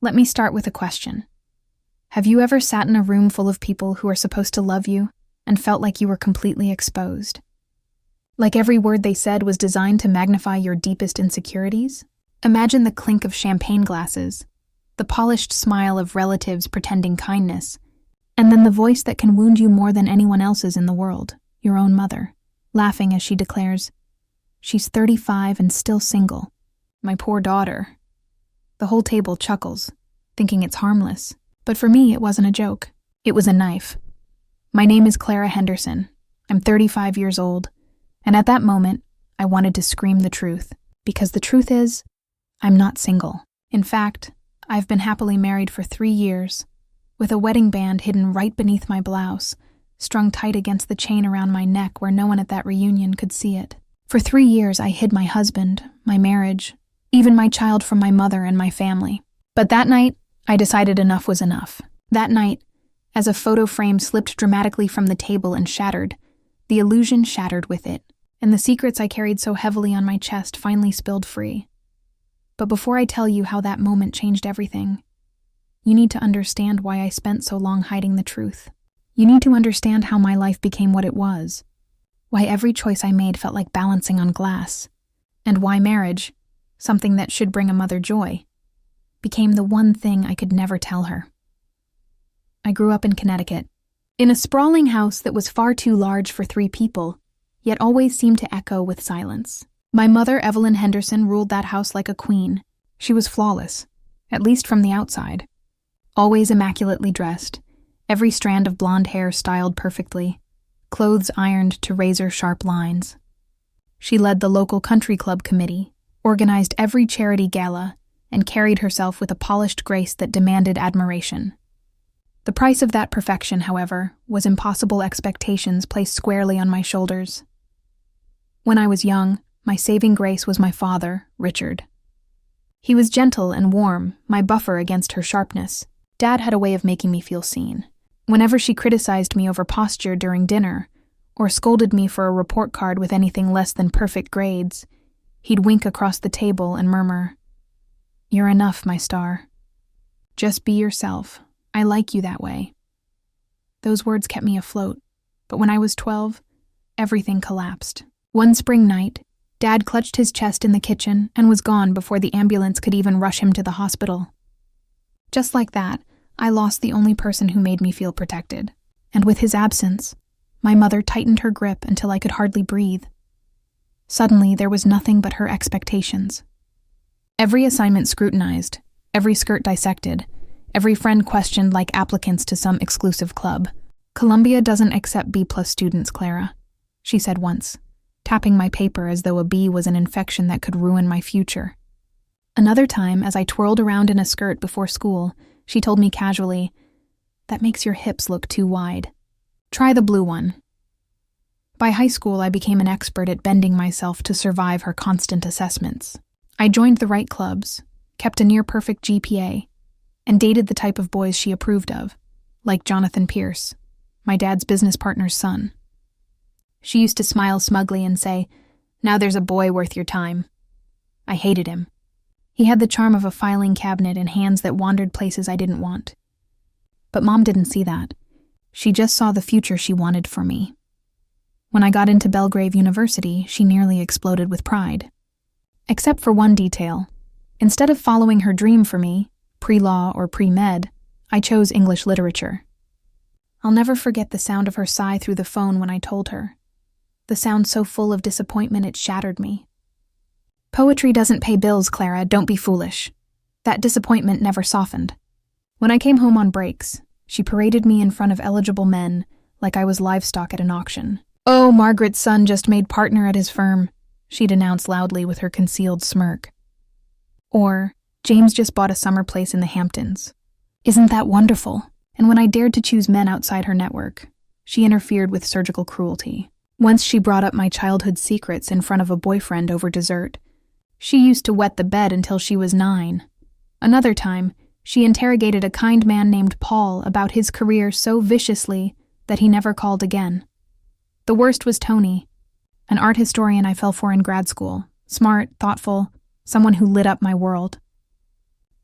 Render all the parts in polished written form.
Let me start with a question. Have you ever sat in a room full of people who are supposed to love you and felt like you were completely exposed? Like every word they said was designed to magnify your deepest insecurities? Imagine the clink of champagne glasses, the polished smile of relatives pretending kindness, and then the voice that can wound you more than anyone else's in the world, your own mother, laughing as she declares, "She's 35 and still single. My poor daughter." The whole table chuckles, thinking it's harmless, but for me it wasn't a joke. It was a knife. My name is Clara Henderson. I'm 35 years old, and at that moment, I wanted to scream the truth, because the truth is, I'm not single. In fact, I've been happily married for 3 years, with a wedding band hidden right beneath my blouse, strung tight against the chain around my neck where no one at that reunion could see it. For 3 years, I hid my husband, my marriage, even my child from my mother and my family. But that night, I decided enough was enough. That night, as a photo frame slipped dramatically from the table and shattered, the illusion shattered with it, and the secrets I carried so heavily on my chest finally spilled free. But before I tell you how that moment changed everything, you need to understand why I spent so long hiding the truth. You need to understand how my life became what it was, why every choice I made felt like balancing on glass, and why marriage, something that should bring a mother joy, became the one thing I could never tell her. I grew up in Connecticut, in a sprawling house that was far too large for 3 people, yet always seemed to echo with silence. My mother, Evelyn Henderson, ruled that house like a queen. She was flawless, at least from the outside. Always immaculately dressed, every strand of blonde hair styled perfectly, clothes ironed to razor-sharp lines. She led the local country club committee, organized every charity gala, and carried herself with a polished grace that demanded admiration. The price of that perfection, however, was impossible expectations placed squarely on my shoulders. When I was young, my saving grace was my father, Richard. He was gentle and warm, my buffer against her sharpness. Dad had a way of making me feel seen. Whenever she criticized me over posture during dinner, or scolded me for a report card with anything less than perfect grades, he'd wink across the table and murmur, "You're enough, my star. Just be yourself. I like you that way." Those words kept me afloat, but when I was 12, everything collapsed. One spring night, Dad clutched his chest in the kitchen and was gone before the ambulance could even rush him to the hospital. Just like that, I lost the only person who made me feel protected. And with his absence, my mother tightened her grip until I could hardly breathe. Suddenly, there was nothing but her expectations. Every assignment scrutinized, every skirt dissected, every friend questioned like applicants to some exclusive club. "Columbia doesn't accept B+ students, Clara," she said once, tapping my paper as though a B was an infection that could ruin my future. Another time, as I twirled around in a skirt before school, she told me casually, "That makes your hips look too wide. Try the blue one." By high school, I became an expert at bending myself to survive her constant assessments. I joined the right clubs, kept a near-perfect GPA, and dated the type of boys she approved of, like Jonathan Pierce, my dad's business partner's son. She used to smile smugly and say, "Now there's a boy worth your time." I hated him. He had the charm of a filing cabinet and hands that wandered places I didn't want. But Mom didn't see that. She just saw the future she wanted for me. When I got into Belgrave University, she nearly exploded with pride. Except for one detail. Instead of following her dream for me, pre-law or pre-med, I chose English literature. I'll never forget the sound of her sigh through the phone when I told her. The sound so full of disappointment it shattered me. "Poetry doesn't pay bills, Clara, don't be foolish." That disappointment never softened. When I came home on breaks, she paraded me in front of eligible men like I was livestock at an auction. "Oh, Margaret's son just made partner at his firm," she'd announce loudly with her concealed smirk. Or, "James just bought a summer place in the Hamptons. Isn't that wonderful?" And when I dared to choose men outside her network, she interfered with surgical cruelty. Once she brought up my childhood secrets in front of a boyfriend over dessert. She used to wet the bed until she was 9. Another time, she interrogated a kind man named Paul about his career so viciously that he never called again. The worst was Tony, an art historian I fell for in grad school, smart, thoughtful, someone who lit up my world.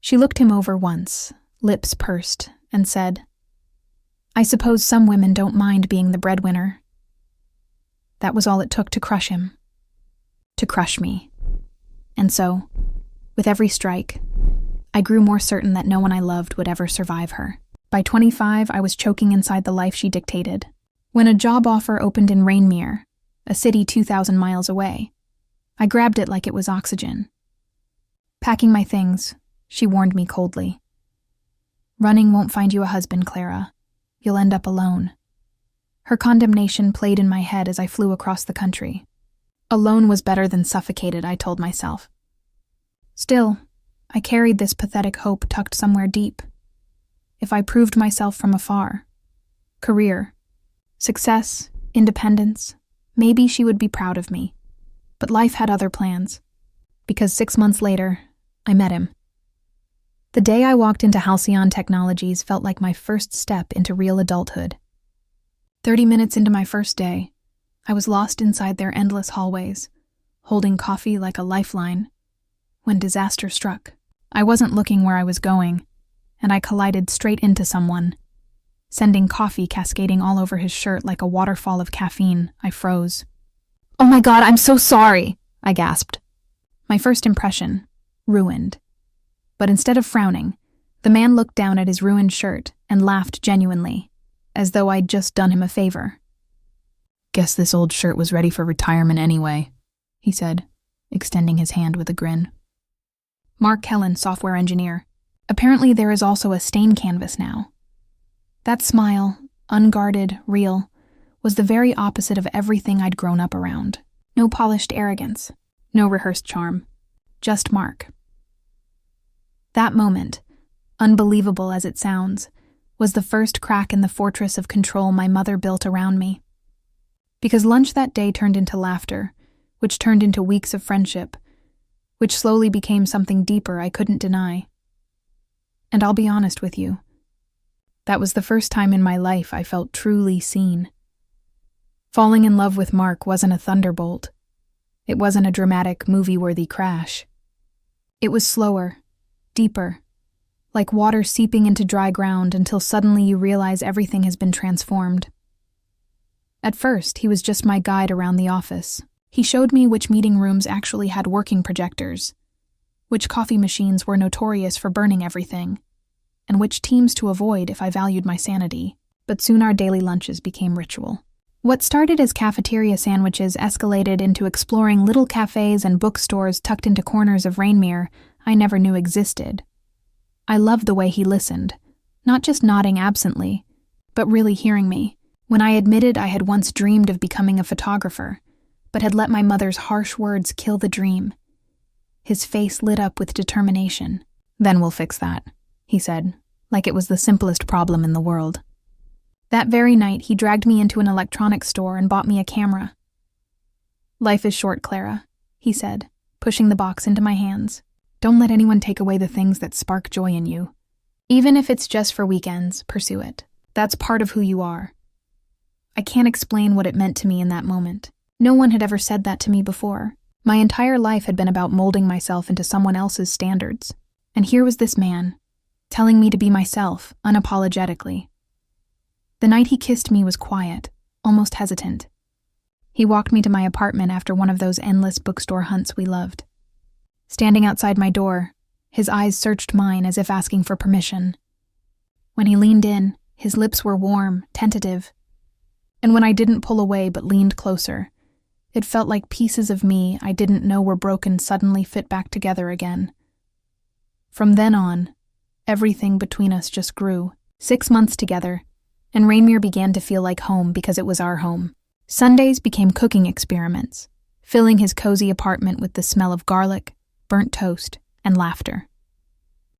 She looked him over once, lips pursed, and said, "I suppose some women don't mind being the breadwinner." That was all it took to crush him. To crush me. And so, with every strike, I grew more certain that no one I loved would ever survive her. By 25, I was choking inside the life she dictated. When a job offer opened in Rainmere, a city 2,000 miles away, I grabbed it like it was oxygen. Packing my things, she warned me coldly. "Running won't find you a husband, Clara. You'll end up alone." Her condemnation played in my head as I flew across the country. Alone was better than suffocated, I told myself. Still, I carried this pathetic hope tucked somewhere deep. If I proved myself from afar, career, success, independence, maybe she would be proud of me. But life had other plans. Because 6 months later, I met him. The day I walked into Halcyon Technologies felt like my first step into real adulthood. 30 minutes into my first day, I was lost inside their endless hallways, holding coffee like a lifeline, when disaster struck. I wasn't looking where I was going, and I collided straight into someone. Sending coffee cascading all over his shirt like a waterfall of caffeine, I froze. "Oh my God, I'm so sorry," I gasped. My first impression, ruined. But instead of frowning, the man looked down at his ruined shirt and laughed genuinely, as though I'd just done him a favor. "Guess this old shirt was ready for retirement anyway," he said, extending his hand with a grin. Mark Kellen, software engineer. Apparently there is also a stain canvas now. That smile, unguarded, real, was the very opposite of everything I'd grown up around. No polished arrogance, no rehearsed charm, just Mark. That moment, unbelievable as it sounds, was the first crack in the fortress of control my mother built around me. Because lunch that day turned into laughter, which turned into weeks of friendship, which slowly became something deeper I couldn't deny. And I'll be honest with you, that was the first time in my life I felt truly seen. Falling in love with Mark wasn't a thunderbolt. It wasn't a dramatic, movie-worthy crash. It was slower, deeper, like water seeping into dry ground until suddenly you realize everything has been transformed. At first, he was just my guide around the office. He showed me which meeting rooms actually had working projectors, which coffee machines were notorious for burning everything, and which teams to avoid if I valued my sanity. But soon our daily lunches became ritual. What started as cafeteria sandwiches escalated into exploring little cafes and bookstores tucked into corners of Rainmere I never knew existed. I loved the way he listened, not just nodding absently, but really hearing me. When I admitted I had once dreamed of becoming a photographer, but had let my mother's harsh words kill the dream, his face lit up with determination. "Then we'll fix that," he said, like it was the simplest problem in the world. That very night, he dragged me into an electronics store and bought me a camera. "Life is short, Clara," he said, pushing the box into my hands. "Don't let anyone take away the things that spark joy in you. Even if it's just for weekends, pursue it. That's part of who you are." I can't explain what it meant to me in that moment. No one had ever said that to me before. My entire life had been about molding myself into someone else's standards. And here was this man, telling me to be myself, unapologetically. The night he kissed me was quiet, almost hesitant. He walked me to my apartment after one of those endless bookstore hunts we loved. Standing outside my door, his eyes searched mine as if asking for permission. When he leaned in, his lips were warm, tentative. And when I didn't pull away but leaned closer, it felt like pieces of me I didn't know were broken suddenly fit back together again. From then on, everything between us just grew. 6 months together, and Rainmere began to feel like home because it was our home. Sundays became cooking experiments, filling his cozy apartment with the smell of garlic, burnt toast, and laughter.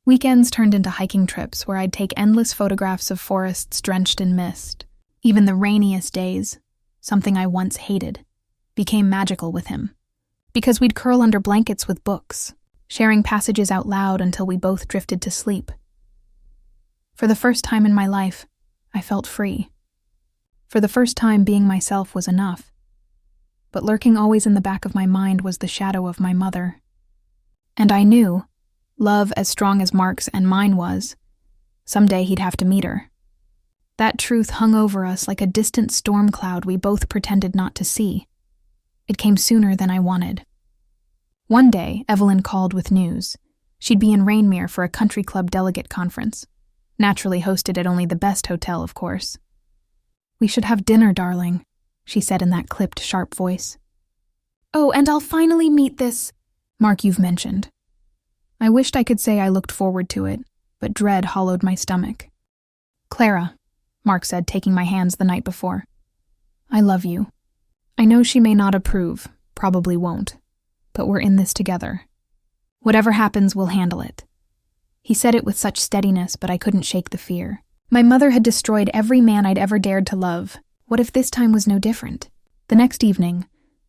Weekends turned into hiking trips where I'd take endless photographs of forests drenched in mist. Even the rainiest days, something I once hated, became magical with him. Because we'd curl under blankets with books, sharing passages out loud until we both drifted to sleep. For the first time in my life, I felt free. For the first time, being myself was enough. But lurking always in the back of my mind was the shadow of my mother. And I knew, love as strong as Mark's and mine was. Someday he'd have to meet her. That truth hung over us like a distant storm cloud we both pretended not to see. It came sooner than I wanted. One day, Evelyn called with news. She'd be in Rainmere for a country club delegate conference. Naturally hosted at only the best hotel, of course. "We should have dinner, darling," she said in that clipped, sharp voice. "Oh, and I'll finally meet this Mark you've mentioned." I wished I could say I looked forward to it, but dread hollowed my stomach. "Clara," Mark said, taking my hands the night before. "I love you. I know she may not approve, probably won't, but we're in this together. Whatever happens, we'll handle it." He said it with such steadiness, but I couldn't shake the fear. My mother had destroyed every man I'd ever dared to love. What if this time was no different? The next evening,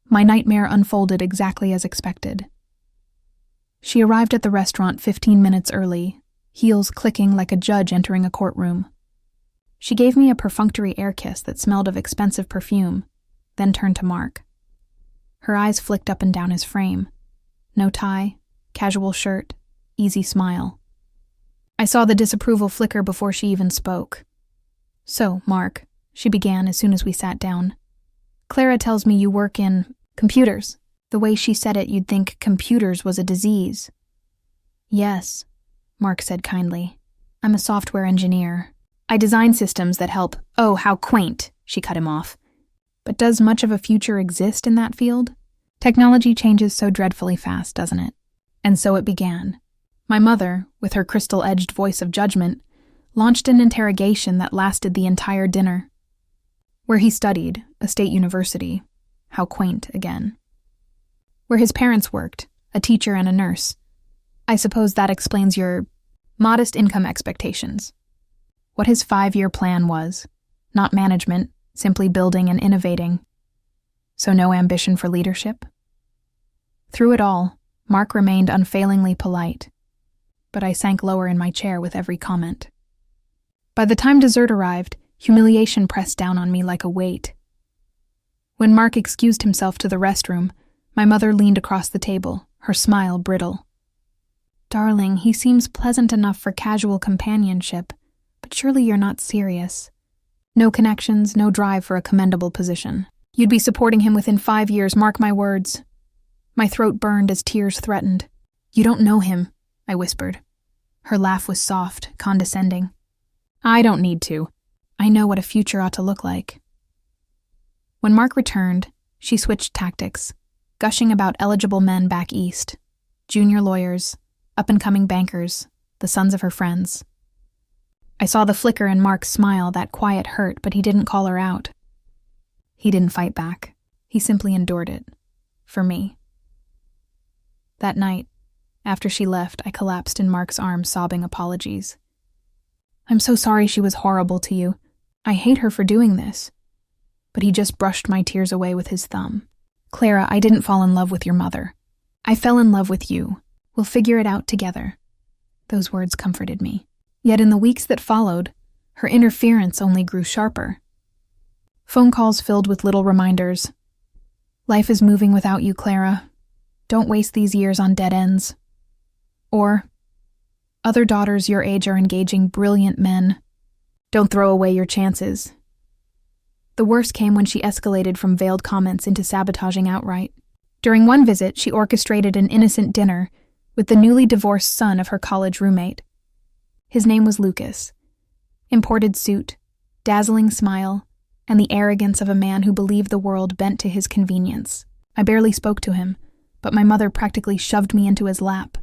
my nightmare unfolded exactly as expected. She arrived at the restaurant 15 minutes early, heels clicking like a judge entering a courtroom. She gave me a perfunctory air kiss that smelled of expensive perfume, then turned to Mark. Her eyes flicked up and down his frame. No tie, casual shirt, easy smile. I saw the disapproval flicker before she even spoke. "So, Mark," she began as soon as we sat down, "Clara tells me you work in computers." The way she said it, you'd think computers was a disease. "Yes," Mark said kindly. "I'm a software engineer. I design systems that help—" "Oh, how quaint," she cut him off. "But does much of a future exist in that field? Technology changes so dreadfully fast, doesn't it?" And so it began. My mother, with her crystal-edged voice of judgment, launched an interrogation that lasted the entire dinner. Where he studied, a state university. How quaint again. Where his parents worked, a teacher and a nurse. I suppose that explains your modest income expectations. What his 5-year plan was. Not management, simply building and innovating. So no ambition for leadership? Through it all, Mark remained unfailingly polite, but I sank lower in my chair with every comment. By the time dessert arrived, humiliation pressed down on me like a weight. When Mark excused himself to the restroom, my mother leaned across the table, her smile brittle. "Darling, he seems pleasant enough for casual companionship, but surely you're not serious. No connections, no drive for a commendable position. You'd be supporting him within 5 years, mark my words." My throat burned as tears threatened. "You don't know him," I whispered. Her laugh was soft, condescending. "I don't need to. I know what a future ought to look like." When Mark returned, she switched tactics, gushing about eligible men back east, junior lawyers, up-and-coming bankers, the sons of her friends. I saw the flicker in Mark's smile, that quiet hurt, but he didn't call her out. He didn't fight back. He simply endured it. For me. That night, after she left, I collapsed in Mark's arms, sobbing apologies. "I'm so sorry she was horrible to you. I hate her for doing this." But he just brushed my tears away with his thumb. "Clara, I didn't fall in love with your mother. I fell in love with you. We'll figure it out together." Those words comforted me. Yet in the weeks that followed, her interference only grew sharper. Phone calls filled with little reminders. "Life is moving without you, Clara. Don't waste these years on dead ends." Or, "Other daughters your age are engaging brilliant men. Don't throw away your chances." The worst came when she escalated from veiled comments into sabotaging outright. During one visit, she orchestrated an innocent dinner with the newly divorced son of her college roommate. His name was Lucas. Imported suit, dazzling smile, and the arrogance of a man who believed the world bent to his convenience. I barely spoke to him, but my mother practically shoved me into his lap,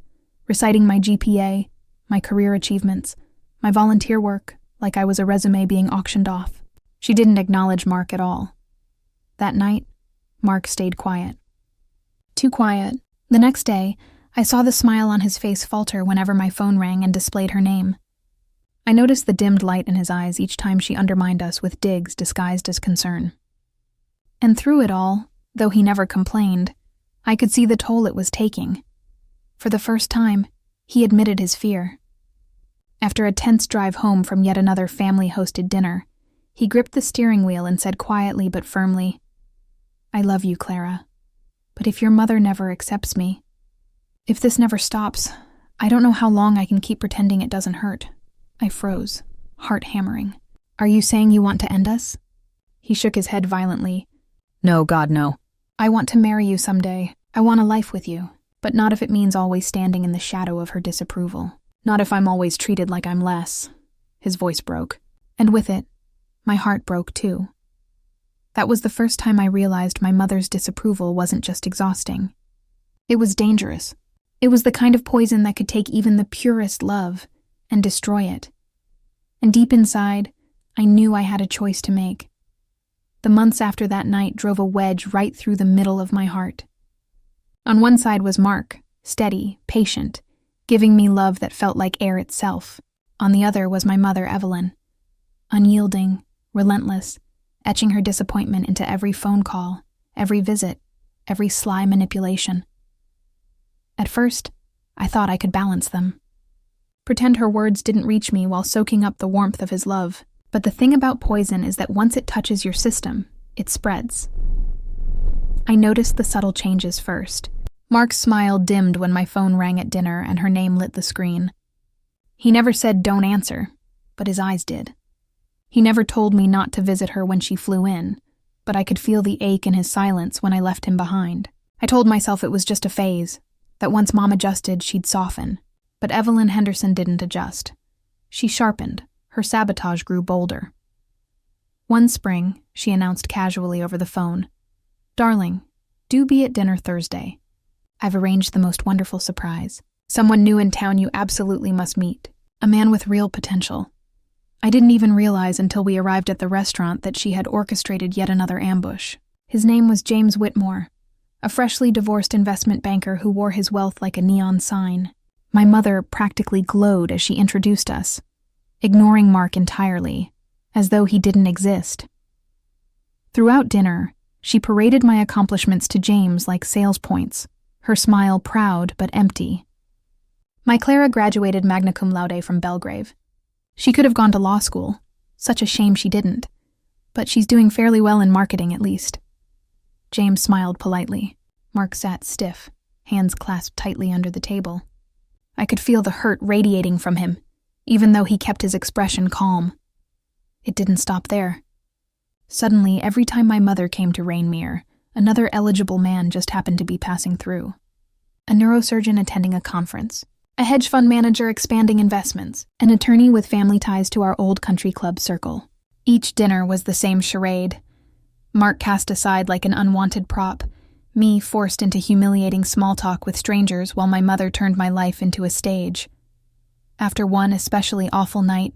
reciting my GPA, my career achievements, my volunteer work, like I was a resume being auctioned off. She didn't acknowledge Mark at all. That night, Mark stayed quiet. Too quiet. The next day, I saw the smile on his face falter whenever my phone rang and displayed her name. I noticed the dimmed light in his eyes each time she undermined us with digs disguised as concern. And through it all, though he never complained, I could see the toll it was taking. For the first time, he admitted his fear. After a tense drive home from yet another family-hosted dinner, he gripped the steering wheel and said quietly but firmly, "I love you, Clara. But if your mother never accepts me, if this never stops, I don't know how long I can keep pretending it doesn't hurt. I froze, heart hammering. Are you saying you want to end us? He shook his head violently. No, God, no. I want to marry you someday. I want a life with you, but not if it means always standing in the shadow of her disapproval. Not if I'm always treated like I'm less. His voice broke, and with it, my heart broke too. That was the first time I realized my mother's disapproval wasn't just exhausting. It was dangerous. It was the kind of poison that could take even the purest love and destroy it. And deep inside, I knew I had a choice to make. The months after that night drove a wedge right through the middle of my heart. On one side was Mark, steady, patient, giving me love that felt like air itself. On the other was my mother, Evelyn, unyielding, relentless, etching her disappointment into every phone call, every visit, every sly manipulation. At first, I thought I could balance them. Pretend her words didn't reach me while soaking up the warmth of his love. But the thing about poison is that once it touches your system, it spreads. I noticed the subtle changes first. Mark's smile dimmed when my phone rang at dinner and her name lit the screen. He never said don't answer, but his eyes did. He never told me not to visit her when she flew in, but I could feel the ache in his silence when I left him behind. I told myself it was just a phase, that once Mom adjusted, she'd soften. But Evelyn Henderson didn't adjust. She sharpened. Her sabotage grew bolder. One spring, she announced casually over the phone, "Darling, do be at dinner Thursday. I've arranged the most wonderful surprise. Someone new in town you absolutely must meet. A man with real potential." I didn't even realize until we arrived at the restaurant that she had orchestrated yet another ambush. His name was James Whitmore, a freshly divorced investment banker who wore his wealth like a neon sign. My mother practically glowed as she introduced us, ignoring Mark entirely, as though he didn't exist. Throughout dinner, she paraded my accomplishments to James like sales points, her smile proud but empty. My Clara graduated magna cum laude from Belgrave. She could have gone to law school. Such a shame she didn't. But she's doing fairly well in marketing, at least. James smiled politely. Mark sat stiff, hands clasped tightly under the table. I could feel the hurt radiating from him, even though he kept his expression calm. It didn't stop there. Suddenly, every time my mother came to Rainmere, another eligible man just happened to be passing through. A neurosurgeon attending a conference, a hedge fund manager expanding investments, an attorney with family ties to our old country club circle. Each dinner was the same charade. Mark cast aside like an unwanted prop, me forced into humiliating small talk with strangers while my mother turned my life into a stage. After one especially awful night,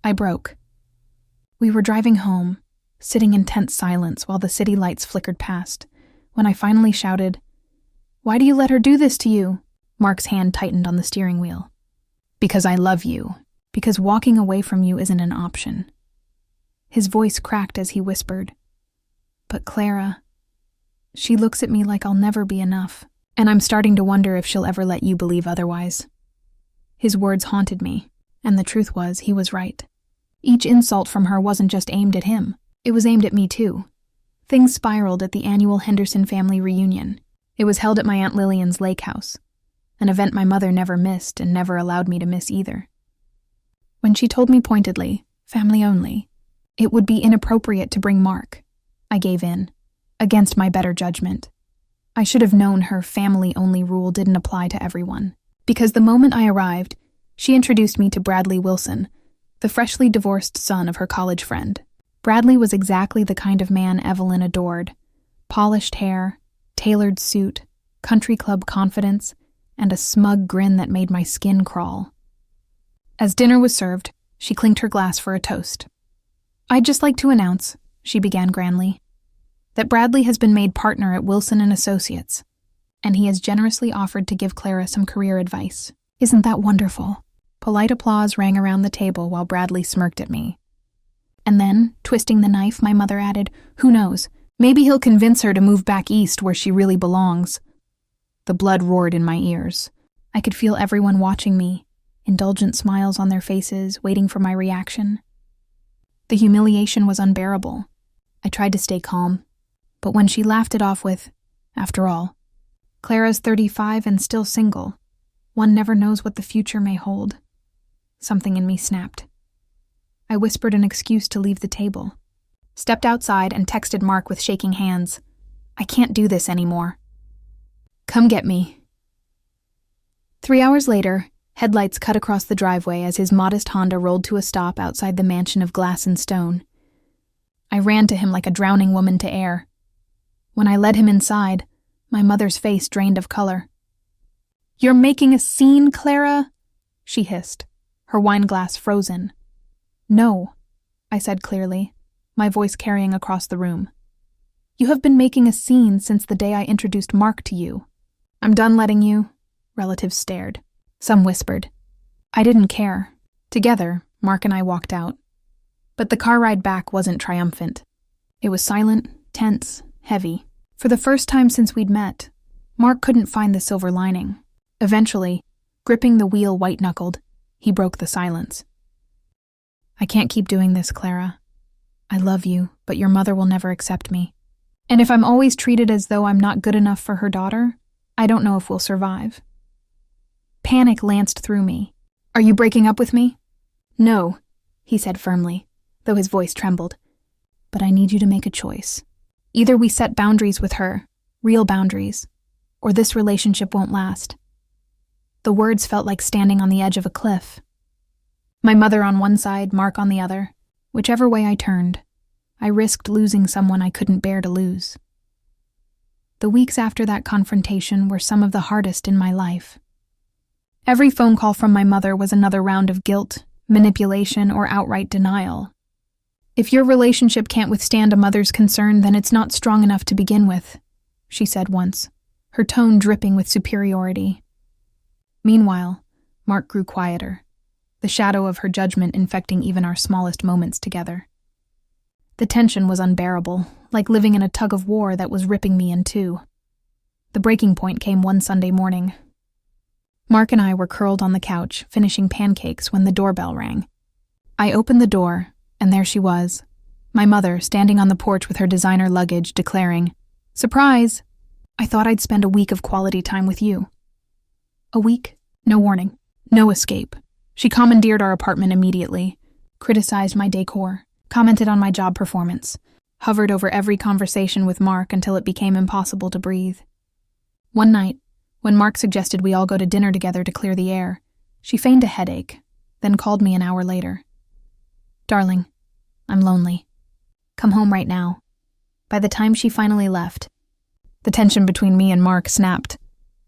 I broke. We were driving home, sitting in tense silence while the city lights flickered past, when I finally shouted, "Why do you let her do this to you?" Mark's hand tightened on the steering wheel. "Because I love you. Because walking away from you isn't an option." His voice cracked as he whispered, "But Clara, she looks at me like I'll never be enough, and I'm starting to wonder if she'll ever let you believe otherwise." His words haunted me, and the truth was he was right. Each insult from her wasn't just aimed at him. It was aimed at me too. Things spiraled at the annual Henderson family reunion. It was held at my Aunt Lillian's lake house, an event my mother never missed and never allowed me to miss either. When she told me pointedly, family only, it would be inappropriate to bring Mark, I gave in, against my better judgment. I should have known her family-only rule didn't apply to everyone, because the moment I arrived, she introduced me to Bradley Wilson, the freshly divorced son of her college friend. Bradley was exactly the kind of man Evelyn adored. Polished hair, tailored suit, country club confidence, and a smug grin that made my skin crawl. As dinner was served, she clinked her glass for a toast. "I'd just like to announce," she began grandly, "that Bradley has been made partner at Wilson & Associates, and he has generously offered to give Clara some career advice. Isn't that wonderful?" Polite applause rang around the table while Bradley smirked at me. And then, twisting the knife, my mother added, "Who knows? Maybe he'll convince her to move back east where she really belongs." The blood roared in my ears. I could feel everyone watching me, indulgent smiles on their faces, waiting for my reaction. The humiliation was unbearable. I tried to stay calm, but when she laughed it off with, "After all, Clara's 35 and still single. One never knows what the future may hold. Something in me snapped. I whispered an excuse to leave the table, stepped outside and texted Mark with shaking hands. I can't do this anymore. Come get me. 3 hours later, headlights cut across the driveway as his modest Honda rolled to a stop outside the mansion of glass and stone. I ran to him like a drowning woman to air. When I led him inside, my mother's face drained of color. You're making a scene, Clara? She hissed, her wine glass frozen. No, I said clearly, my voice carrying across the room. You have been making a scene since the day I introduced Mark to you. I'm done letting you. Relatives stared. Some whispered. I didn't care. Together, Mark and I walked out. But the car ride back wasn't triumphant. It was silent, tense, heavy. For the first time since we'd met, Mark couldn't find the silver lining. Eventually, gripping the wheel white-knuckled, he broke the silence. I can't keep doing this, Clara. I love you, but your mother will never accept me. And if I'm always treated as though I'm not good enough for her daughter, I don't know if we'll survive. Panic lanced through me. Are you breaking up with me? No, he said firmly, though his voice trembled. But I need you to make a choice. Either we set boundaries with her, real boundaries, or this relationship won't last. The words felt like standing on the edge of a cliff. My mother on one side, Mark on the other. Whichever way I turned, I risked losing someone I couldn't bear to lose. The weeks after that confrontation were some of the hardest in my life. Every phone call from my mother was another round of guilt, manipulation, or outright denial. If your relationship can't withstand a mother's concern, then it's not strong enough to begin with, she said once, her tone dripping with superiority. Meanwhile, Mark grew quieter, the shadow of her judgment infecting even our smallest moments together. The tension was unbearable, like living in a tug-of-war that was ripping me in two. The breaking point came one Sunday morning. Mark and I were curled on the couch, finishing pancakes when the doorbell rang. I opened the door, and there she was, my mother standing on the porch with her designer luggage, declaring, "Surprise! I thought I'd spend a week of quality time with you." A week? No warning. No escape. She commandeered our apartment immediately, criticized my decor, commented on my job performance, hovered over every conversation with Mark until it became impossible to breathe. One night, when Mark suggested we all go to dinner together to clear the air, she feigned a headache, then called me an hour later. "Darling, I'm lonely. Come home right now." By the time she finally left, the tension between me and Mark snapped.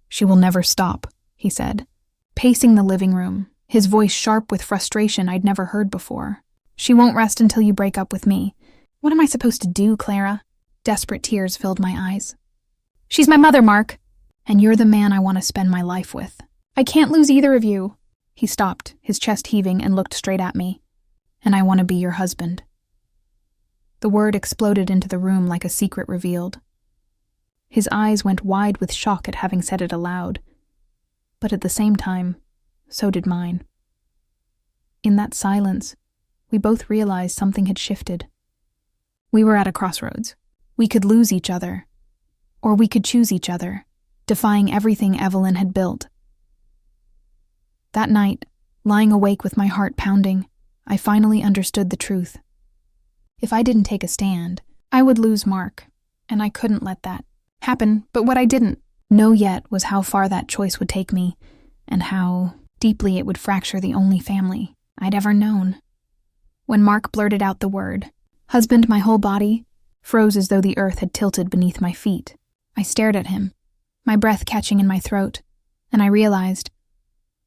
"She will never stop," he said, pacing the living room, his voice sharp with frustration I'd never heard before. "She won't rest until you break up with me." What am I supposed to do, Clara? Desperate tears filled my eyes. "She's my mother, Mark, and you're the man I want to spend my life with. I can't lose either of you." He stopped, his chest heaving, and looked straight at me. "And I want to be your husband." The word exploded into the room like a secret revealed. His eyes went wide with shock at having said it aloud. But at the same time, so did mine. In that silence, we both realized something had shifted. We were at a crossroads. We could lose each other, or we could choose each other, defying everything Evelyn had built. That night, lying awake with my heart pounding, I finally understood the truth. If I didn't take a stand, I would lose Mark, and I couldn't let that happen. But what I didn't know yet was how far that choice would take me, and how deeply it would fracture the only family I'd ever known. When Mark blurted out the word, "Husband," my whole body froze as though the earth had tilted beneath my feet. I stared at him, my breath catching in my throat, and I realized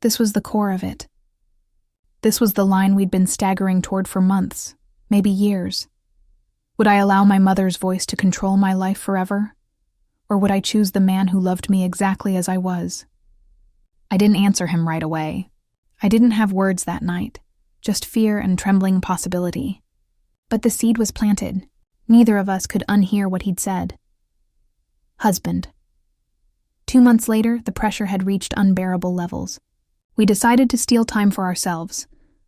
this was the core of it. This was the line we'd been staggering toward for months, maybe years. Would I allow my mother's voice to control my life forever? Or would I choose the man who loved me exactly as I was? I didn't answer him right away. I didn't have words that night, just fear and trembling possibility. But the seed was planted. Neither of us could unhear what he'd said. Husband. 2 months later, the pressure had reached unbearable levels. We decided to steal time for ourselves,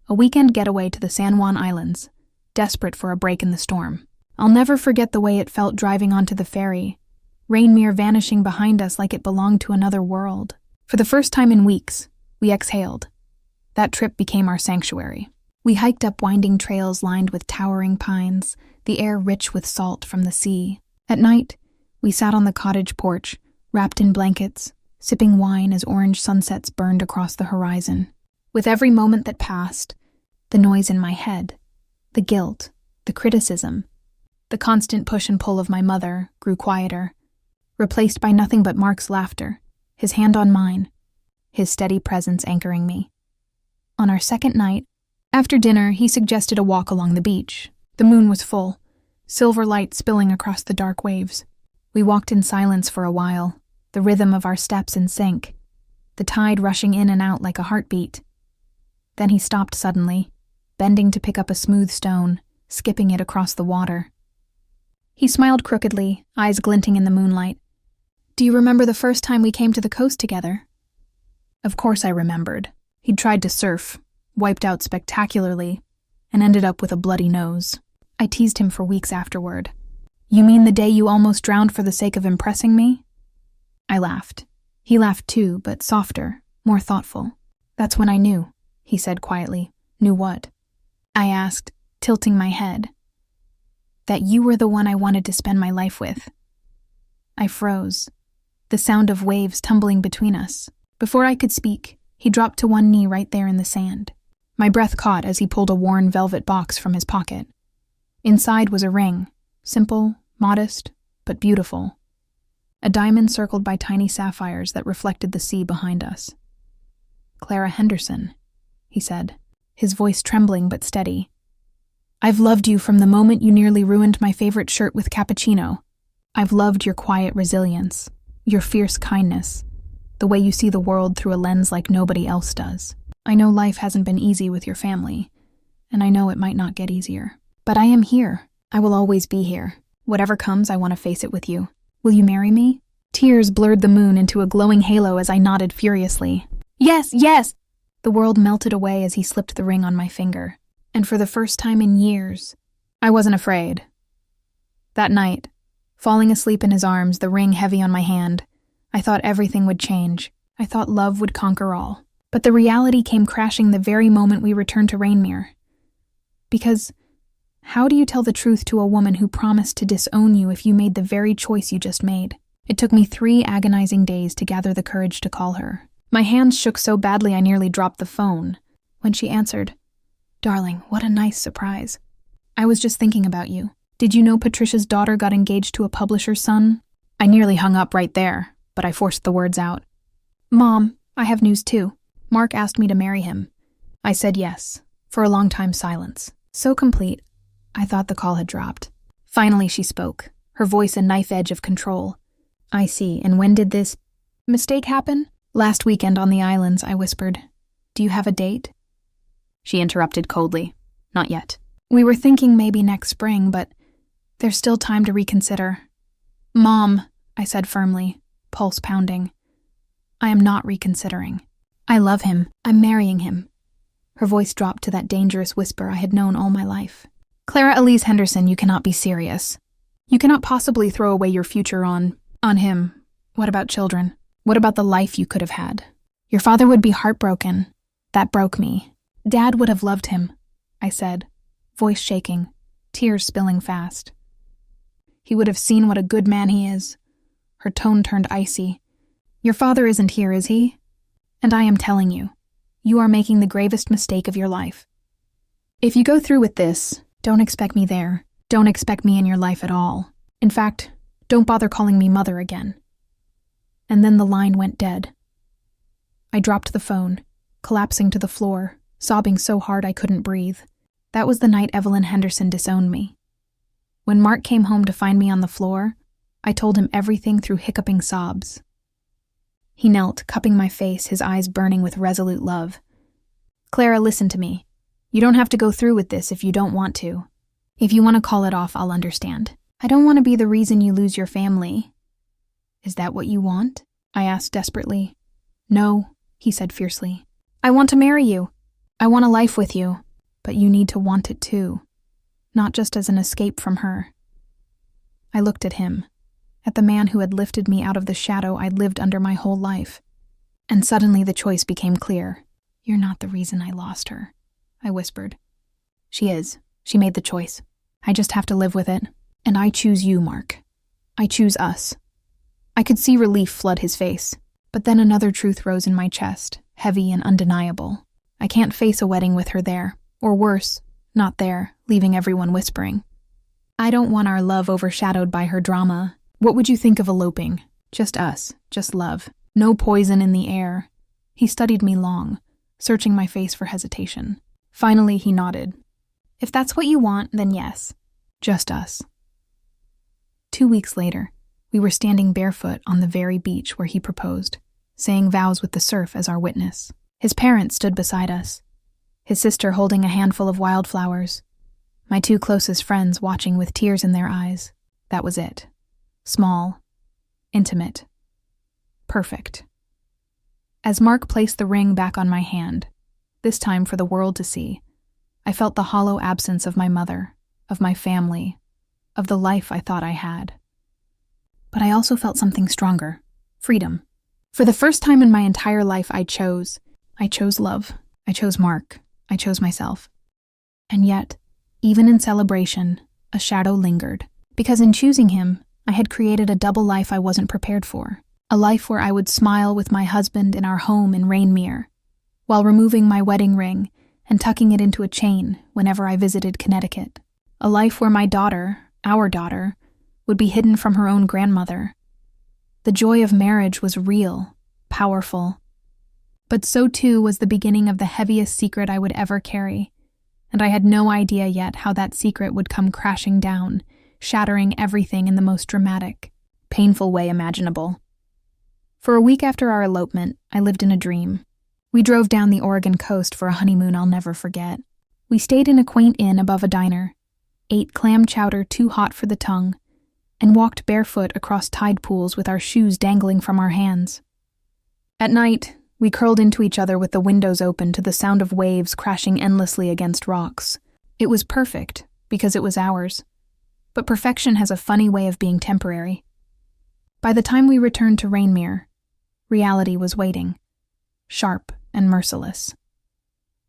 a weekend getaway to the San Juan Islands, desperate for a break in the storm. I'll never forget the way it felt driving onto the ferry, Rainmere vanishing behind us like it belonged to another world. For the first time in weeks, we exhaled. That trip became our sanctuary. We hiked up winding trails lined with towering pines, the air rich with salt from the sea. At night, we sat on the cottage porch, wrapped in blankets, sipping wine as orange sunsets burned across the horizon. With every moment that passed, the noise in my head, the guilt, the criticism, the constant push and pull of my mother grew quieter, replaced by nothing but Mark's laughter, his hand on mine, his steady presence anchoring me. On our second night, after dinner, he suggested a walk along the beach. The moon was full, silver light spilling across the dark waves. We walked in silence for a while, the rhythm of our steps in sync, the tide rushing in and out like a heartbeat. Then he stopped suddenly, bending to pick up a smooth stone, skipping it across the water. He smiled crookedly, eyes glinting in the moonlight. "Do you remember the first time we came to the coast together?" Of course I remembered. He'd tried to surf, wiped out spectacularly, and ended up with a bloody nose. I teased him for weeks afterward. "You mean the day you almost drowned for the sake of impressing me?" I laughed. He laughed too, but softer, more thoughtful. "That's when I knew," he said quietly. "Knew what?" I asked, tilting my head. "That you were the one I wanted to spend my life with." I froze, the sound of waves tumbling between us. Before I could speak, he dropped to one knee right there in the sand. My breath caught as he pulled a worn velvet box from his pocket. Inside was a ring, simple, modest, but beautiful. A diamond circled by tiny sapphires that reflected the sea behind us. "Clara Henderson," he said, his voice trembling but steady. "I've loved you from the moment you nearly ruined my favorite shirt with cappuccino. I've loved your quiet resilience, your fierce kindness, the way you see the world through a lens like nobody else does. I know life hasn't been easy with your family, and I know it might not get easier. But I am here. I will always be here. Whatever comes, I want to face it with you. Will you marry me?" Tears blurred the moon into a glowing halo as I nodded furiously. "Yes, yes!" The world melted away as he slipped the ring on my finger. And for the first time in years, I wasn't afraid. That night, falling asleep in his arms, the ring heavy on my hand, I thought everything would change. I thought love would conquer all. But the reality came crashing the very moment we returned to Rainmere. Because how do you tell the truth to a woman who promised to disown you if you made the very choice you just made? It took me 3 agonizing days to gather the courage to call her. My hands shook so badly I nearly dropped the phone. When she answered, "Darling, what a nice surprise. I was just thinking about you. Did you know Patricia's daughter got engaged to a publisher's son?" I nearly hung up right there, but I forced the words out. "Mom, I have news too. Mark asked me to marry him." I said yes, for a long time silence. So complete, I thought the call had dropped. Finally she spoke, her voice a knife edge of control. "I see, and when did this mistake happen?" "Last weekend on the islands," I whispered. "Do you have a date?" She interrupted coldly. "Not yet. We were thinking maybe next spring, but there's still time to reconsider." "Mom," I said firmly, pulse pounding. "I am not reconsidering. I love him. I'm marrying him." Her voice dropped to that dangerous whisper I had known all my life. "Clara Elise Henderson, you cannot be serious. You cannot possibly throw away your future on him. What about children? What about the life you could have had? Your father would be heartbroken. That broke me. Dad would have loved him," I said, voice shaking, tears spilling fast. "He would have seen what a good man he is." Her tone turned icy. "Your father isn't here, is he? And I am telling you, you are making the gravest mistake of your life. If you go through with this, don't expect me there. Don't expect me in your life at all. In fact, don't bother calling me mother again." And then the line went dead. I dropped the phone, collapsing to the floor, sobbing so hard I couldn't breathe. That was the night Evelyn Henderson disowned me. When Mark came home to find me on the floor, I told him everything through hiccuping sobs. He knelt, cupping my face, his eyes burning with resolute love. "Clara, listen to me. You don't have to go through with this if you don't want to. If you want to call it off, I'll understand. I don't want to be the reason you lose your family." "Is that what you want?" I asked desperately. "No," he said fiercely. "I want to marry you. I want a life with you. But you need to want it too. Not just as an escape from her." I looked at him, at the man who had lifted me out of the shadow I'd lived under my whole life. And suddenly the choice became clear. "You're not the reason I lost her," I whispered. "She is. She made the choice. I just have to live with it. And I choose you, Mark. I choose us." I could see relief flood his face, but then another truth rose in my chest, heavy and undeniable. I can't face a wedding with her there, or worse, not there, leaving everyone whispering. I don't want our love overshadowed by her drama. What would you think of eloping? Just us, just love. No poison in the air. He studied me long, searching my face for hesitation. Finally, he nodded. "If that's what you want, then yes. Just us." 2 weeks later, we were standing barefoot on the very beach where he proposed, saying vows with the surf as our witness. His parents stood beside us, his sister holding a handful of wildflowers, my 2 closest friends watching with tears in their eyes. That was it. Small, intimate, perfect. As Mark placed the ring back on my hand, this time for the world to see, I felt the hollow absence of my mother, of my family, of the life I thought I had. But I also felt something stronger, freedom. For the first time in my entire life, I chose love. I chose Mark. I chose myself. And yet, even in celebration, a shadow lingered. Because in choosing him, I had created a double life I wasn't prepared for. A life where I would smile with my husband in our home in Rainmere, while removing my wedding ring and tucking it into a chain whenever I visited Connecticut. A life where my daughter, our daughter, would be hidden from her own grandmother. The joy of marriage was real, powerful. But so too was the beginning of the heaviest secret I would ever carry, and I had no idea yet how that secret would come crashing down, shattering everything in the most dramatic, painful way imaginable. For a week after our elopement, I lived in a dream. We drove down the Oregon coast for a honeymoon I'll never forget. We stayed in a quaint inn above a diner, ate clam chowder too hot for the tongue, and walked barefoot across tide pools with our shoes dangling from our hands. At night, we curled into each other with the windows open to the sound of waves crashing endlessly against rocks. It was perfect, because it was ours. But perfection has a funny way of being temporary. By the time we returned to Rainmere, reality was waiting, sharp and merciless.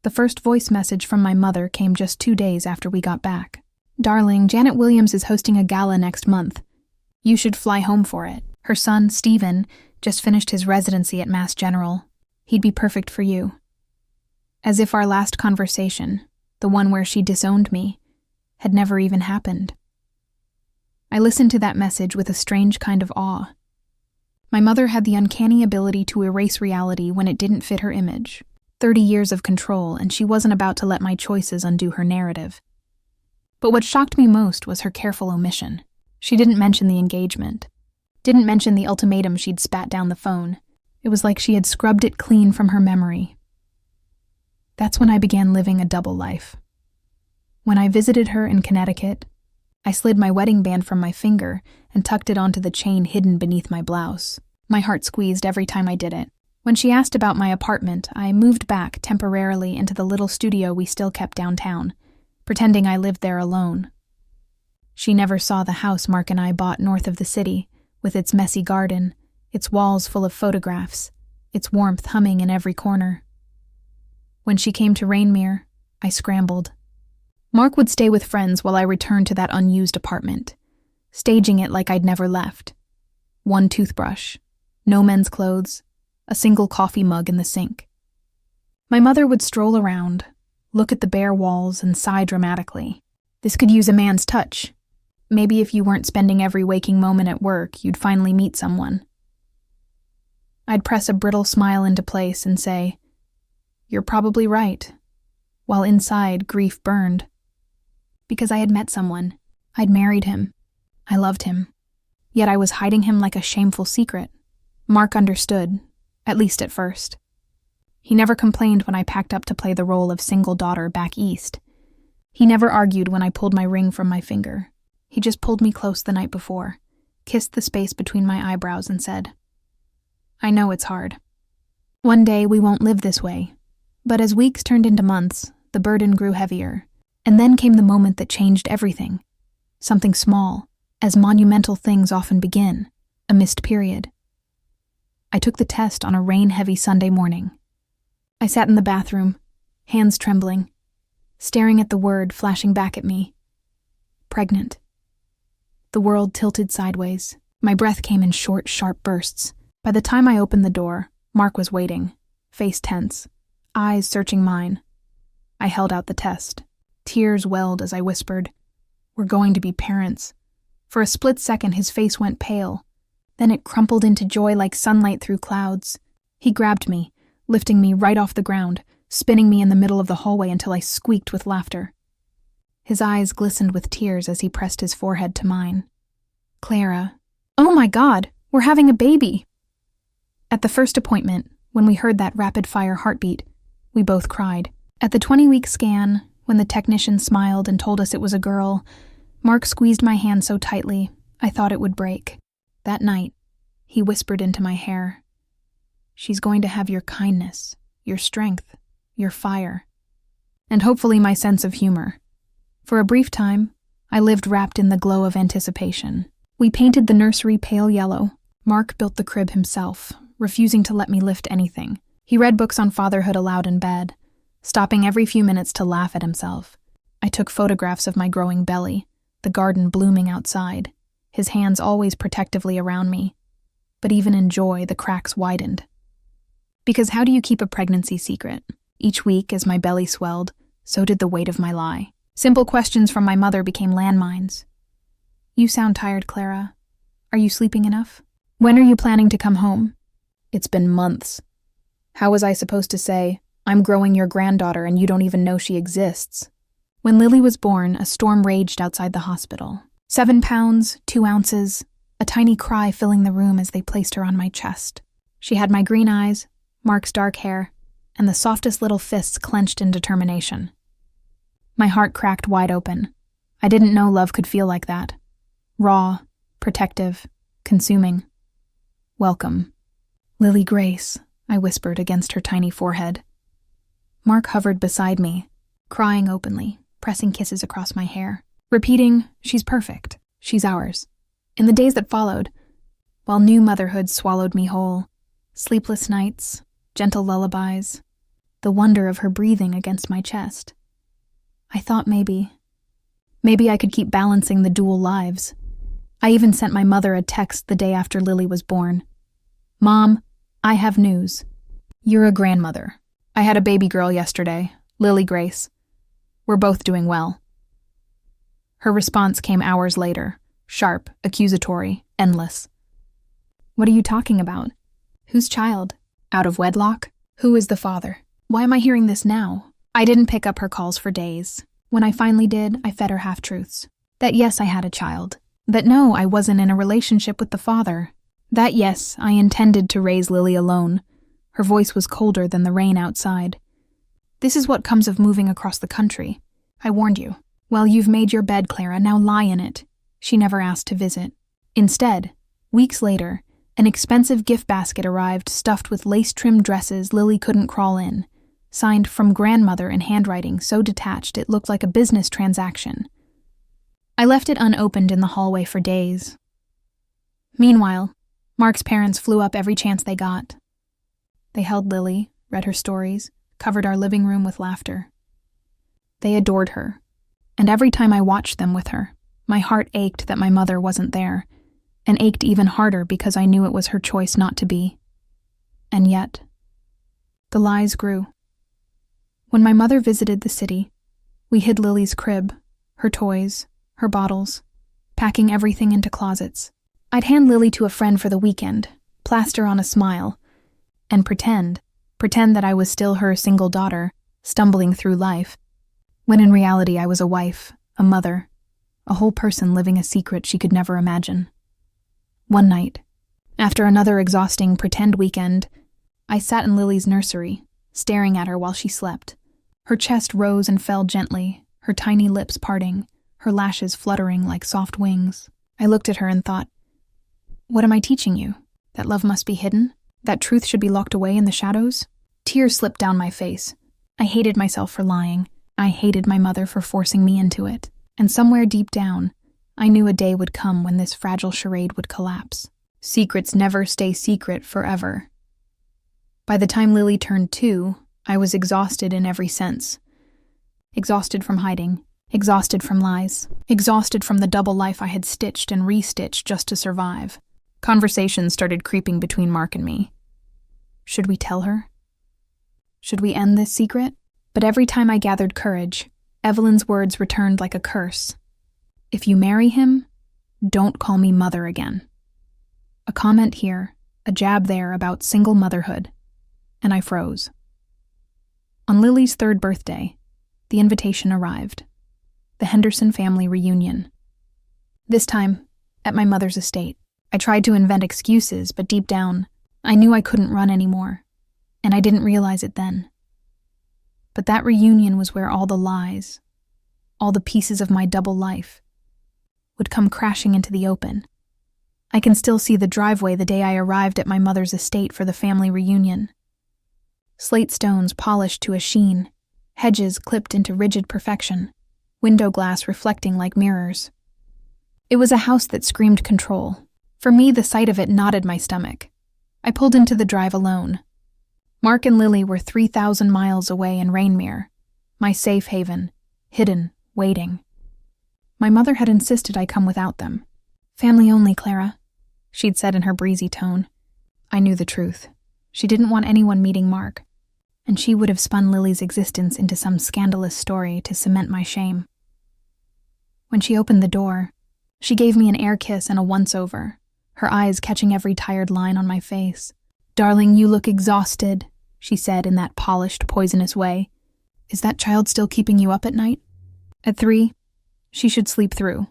The first voice message from my mother came just 2 days after we got back. "Darling, Janet Williams is hosting a gala next month. You should fly home for it. Her son, Stephen, just finished his residency at Mass General. He'd be perfect for you." As if our last conversation, the one where she disowned me, had never even happened. I listened to that message with a strange kind of awe. My mother had the uncanny ability to erase reality when it didn't fit her image. 30 years of control, and she wasn't about to let my choices undo her narrative. But what shocked me most was her careful omission. She didn't mention the engagement, didn't mention the ultimatum she'd spat down the phone. It was like she had scrubbed it clean from her memory. That's when I began living a double life. When I visited her in Connecticut, I slid my wedding band from my finger and tucked it onto the chain hidden beneath my blouse. My heart squeezed every time I did it. When she asked about my apartment, I moved back temporarily into the little studio we still kept downtown, pretending I lived there alone. She never saw the house Mark and I bought north of the city, with its messy garden, its walls full of photographs, its warmth humming in every corner. When she came to Rainmere, I scrambled. Mark would stay with friends while I returned to that unused apartment, staging it like I'd never left. 1 toothbrush, no men's clothes, a single coffee mug in the sink. My mother would stroll around, look at the bare walls, and sigh dramatically. This could use a man's touch. Maybe if you weren't spending every waking moment at work, you'd finally meet someone. I'd press a brittle smile into place and say, "You're probably right," while inside grief burned. Because I had met someone. I'd married him. I loved him. Yet I was hiding him like a shameful secret. Mark understood, at least at first. He never complained when I packed up to play the role of single daughter back east. He never argued when I pulled my ring from my finger. He just pulled me close the night before, kissed the space between my eyebrows, and said, "I know it's hard. One day we won't live this way." But as weeks turned into months, the burden grew heavier. And then came the moment that changed everything. Something small, as monumental things often begin, a missed period. I took the test on a rain-heavy Sunday morning. I sat in the bathroom, hands trembling, staring at the word flashing back at me. Pregnant. The world tilted sideways. My breath came in short, sharp bursts. By the time I opened the door, Mark was waiting, face tense, eyes searching mine. I held out the test. Tears welled as I whispered, "We're going to be parents." For a split second, his face went pale. Then it crumpled into joy like sunlight through clouds. He grabbed me, lifting me right off the ground, spinning me in the middle of the hallway until I squeaked with laughter. His eyes glistened with tears as he pressed his forehead to mine. "Clara, oh my God, we're having a baby!" At the first appointment, when we heard that rapid-fire heartbeat, we both cried. At the 20-week scan, when the technician smiled and told us it was a girl, Mark squeezed my hand so tightly, I thought it would break. That night, he whispered into my hair, "She's going to have your kindness, your strength, your fire, and hopefully my sense of humor." For a brief time, I lived wrapped in the glow of anticipation. We painted the nursery pale yellow. Mark built the crib himself, refusing to let me lift anything. He read books on fatherhood aloud in bed, stopping every few minutes to laugh at himself. I took photographs of my growing belly, the garden blooming outside, his hands always protectively around me. But even in joy, the cracks widened. Because how do you keep a pregnancy secret? Each week, as my belly swelled, so did the weight of my lie. Simple questions from my mother became landmines. "You sound tired, Clara. Are you sleeping enough? When are you planning to come home?" It's been months. How was I supposed to say, "I'm growing your granddaughter and you don't even know she exists"? When Lily was born, a storm raged outside the hospital. 7 pounds, 2 ounces, a tiny cry filling the room as they placed her on my chest. She had my green eyes, Mark's dark hair, and the softest little fists clenched in determination. My heart cracked wide open. I didn't know love could feel like that. Raw, protective, consuming. "Welcome. Lily Grace," I whispered against her tiny forehead. Mark hovered beside me, crying openly, pressing kisses across my hair, repeating, "She's perfect. She's ours." In the days that followed, while new motherhood swallowed me whole, sleepless nights, gentle lullabies, the wonder of her breathing against my chest, I thought maybe I could keep balancing the dual lives. I even sent my mother a text the day after Lily was born. "Mom, I have news. You're a grandmother. I had a baby girl yesterday, Lily Grace. We're both doing well." Her response came hours later, sharp, accusatory, endless. "What are you talking about? Whose child? Out of wedlock? Who is the father? Why am I hearing this now?" I didn't pick up her calls for days. When I finally did, I fed her half-truths. That yes, I had a child. That no, I wasn't in a relationship with the father. That yes, I intended to raise Lily alone. Her voice was colder than the rain outside. "This is what comes of moving across the country. I warned you. Well, you've made your bed, Clara, now lie in it." She never asked to visit. Instead, weeks later, an expensive gift basket arrived stuffed with lace-trimmed dresses Lily couldn't crawl in, signed "From Grandmother" in handwriting so detached it looked like a business transaction. I left it unopened in the hallway for days. Meanwhile, Mark's parents flew up every chance they got. They held Lily, read her stories, covered our living room with laughter. They adored her, and every time I watched them with her, my heart ached that my mother wasn't there, and ached even harder because I knew it was her choice not to be. And yet, the lies grew. When my mother visited the city, we hid Lily's crib, her toys, her bottles, packing everything into closets. I'd hand Lily to a friend for the weekend, plaster on a smile, and pretend that I was still her single daughter, stumbling through life, when in reality I was a wife, a mother, a whole person living a secret she could never imagine. One night, after another exhausting pretend weekend, I sat in Lily's nursery, staring at her while she slept. Her chest rose and fell gently, her tiny lips parting, her lashes fluttering like soft wings. I looked at her and thought, what am I teaching you? That love must be hidden? That truth should be locked away in the shadows? Tears slipped down my face. I hated myself for lying. I hated my mother for forcing me into it. And somewhere deep down, I knew a day would come when this fragile charade would collapse. Secrets never stay secret forever. By the time Lily turned 2, I was exhausted in every sense. Exhausted from hiding, exhausted from lies, exhausted from the double life I had stitched and restitched just to survive. Conversations started creeping between Mark and me. Should we tell her? Should we end this secret? But every time I gathered courage, Evelyn's words returned like a curse. If you marry him, don't call me mother again. A comment here, a jab there about single motherhood, and I froze. On Lily's 3rd birthday, the invitation arrived. The Henderson family reunion. This time, at my mother's estate. I tried to invent excuses, but deep down, I knew I couldn't run anymore, and I didn't realize it then. But that reunion was where all the lies, all the pieces of my double life, would come crashing into the open. I can still see the driveway the day I arrived at my mother's estate for the family reunion. Slate stones polished to a sheen, hedges clipped into rigid perfection, window glass reflecting like mirrors. It was a house that screamed control. For me, the sight of it knotted my stomach. I pulled into the drive alone. Mark and Lily were 3,000 miles away in Rainmere, my safe haven, hidden, waiting. My mother had insisted I come without them. Family only, Clara, she'd said in her breezy tone. I knew the truth. She didn't want anyone meeting Mark, and she would have spun Lily's existence into some scandalous story to cement my shame. When she opened the door, she gave me an air kiss and a once-over, her eyes catching every tired line on my face. Darling, you look exhausted, she said in that polished, poisonous way. Is that child still keeping you up at night? At 3, she should sleep through.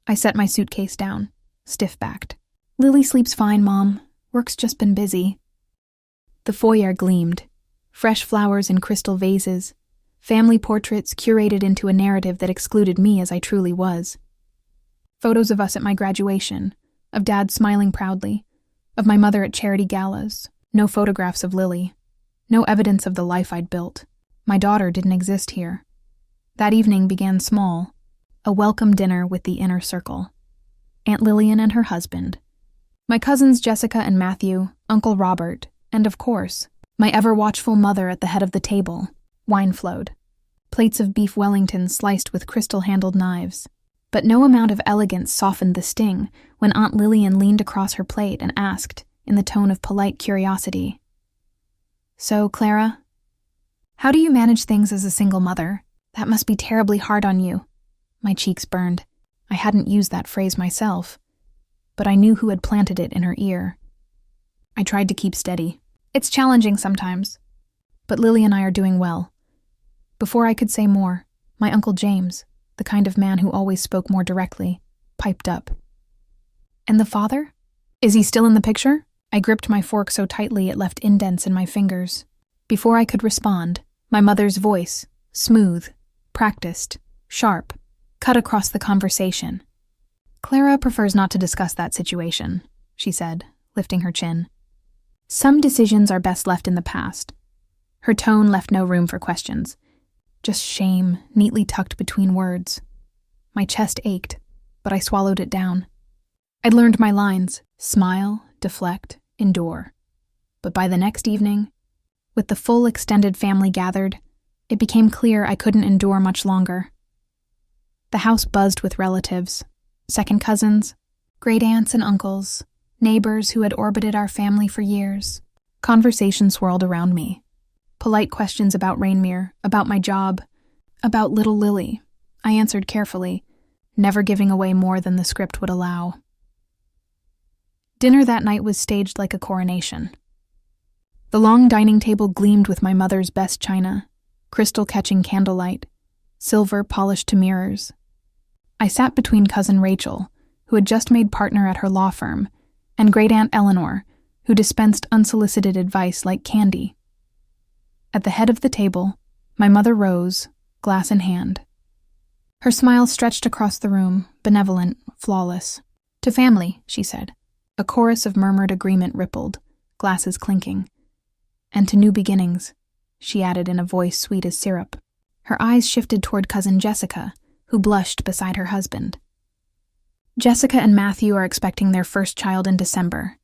I set my suitcase down, stiff-backed. Lily sleeps fine, Mom. Work's just been busy. The foyer gleamed. Fresh flowers in crystal vases. Family portraits curated into a narrative that excluded me as I truly was. Photos of us at my graduation, of Dad smiling proudly, of my mother at charity galas. No photographs of Lily. No evidence of the life I'd built. My daughter didn't exist here. That evening began small. A welcome dinner with the inner circle. Aunt Lillian and her husband. My cousins Jessica and Matthew, Uncle Robert, and of course, my ever-watchful mother at the head of the table. Wine flowed. Plates of beef Wellington sliced with crystal-handled knives. But no amount of elegance softened the sting when Aunt Lillian leaned across her plate and asked, in the tone of polite curiosity, So, Clara, how do you manage things as a single mother? That must be terribly hard on you. My cheeks burned. I hadn't used that phrase myself, but I knew who had planted it in her ear. I tried to keep steady. It's challenging sometimes, but Lily and I are doing well. Before I could say more, my Uncle James, the kind of man who always spoke more directly, piped up. And the father? Is he still in the picture? I gripped my fork so tightly it left indents in my fingers. Before I could respond, my mother's voice, smooth, practiced, sharp, cut across the conversation. Clara prefers not to discuss that situation, she said, lifting her chin. Some decisions are best left in the past. Her tone left no room for questions. Just shame, neatly tucked between words. My chest ached, but I swallowed it down. I'd learned my lines: smile, deflect, endure. But by the next evening, with the full extended family gathered, it became clear I couldn't endure much longer. The house buzzed with relatives, second cousins, great aunts and uncles, neighbors who had orbited our family for years. Conversation swirled around me. Polite questions about Rainmere, about my job, about little Lily. I answered carefully, never giving away more than the script would allow. Dinner that night was staged like a coronation. The long dining table gleamed with my mother's best china, crystal-catching candlelight, silver polished to mirrors. I sat between Cousin Rachel, who had just made partner at her law firm, and Great-Aunt Eleanor, who dispensed unsolicited advice like candy. At the head of the table, my mother rose, glass in hand. Her smile stretched across the room, benevolent, flawless. To family, she said. A chorus of murmured agreement rippled, glasses clinking. And to new beginnings, she added in a voice sweet as syrup. Her eyes shifted toward Cousin Jessica, who blushed beside her husband. Jessica and Matthew are expecting their first child in December.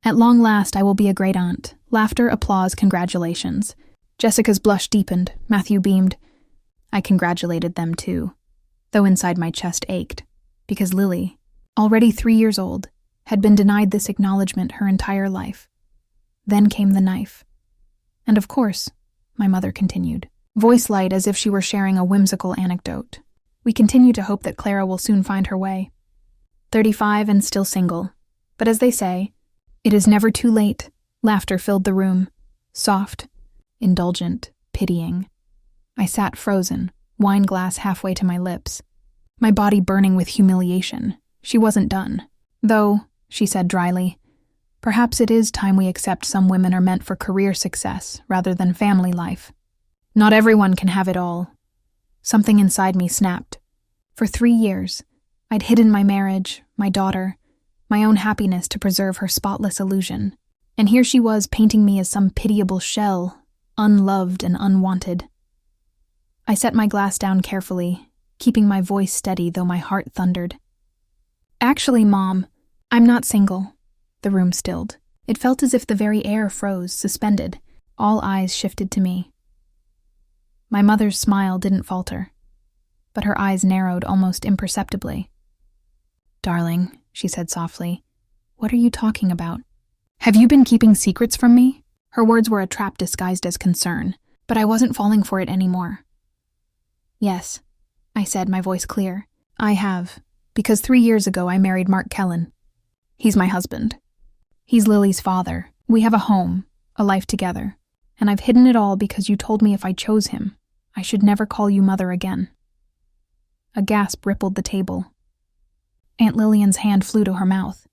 At long last, I will be a great aunt. Laughter, applause, congratulations. Jessica's blush deepened. Matthew beamed. I congratulated them too, though inside my chest ached, because Lily, already 3 years old, had been denied this acknowledgement her entire life. Then came the knife. And of course, my mother continued, voice light as if she were sharing a whimsical anecdote. We continue to hope that Clara will soon find her way. 35 and still single. But as they say, it is never too late. Laughter filled the room. Soft, indulgent, pitying. I sat frozen, wine glass halfway to my lips, my body burning with humiliation. She wasn't done. Though, she said dryly, perhaps it is time we accept some women are meant for career success rather than family life. Not everyone can have it all. Something inside me snapped. For 3 years, I'd hidden my marriage, my daughter, my own happiness to preserve her spotless illusion. And here she was painting me as some pitiable shell, unloved and unwanted. I set my glass down carefully, keeping my voice steady though my heart thundered. Actually, Mom, I'm not single. The room stilled. It felt as if the very air froze, suspended. All eyes shifted to me. My mother's smile didn't falter, but her eyes narrowed almost imperceptibly. Darling, she said softly, what are you talking about? Have you been keeping secrets from me? Her words were a trap disguised as concern, but I wasn't falling for it anymore. Yes, I said, my voice clear. I have, because 3 years ago I married Mark Kellen. He's my husband. He's Lily's father. We have a home, a life together, and I've hidden it all because you told me if I chose him, I should never call you mother again. A gasp rippled the table. Aunt Lillian's hand flew to her mouth.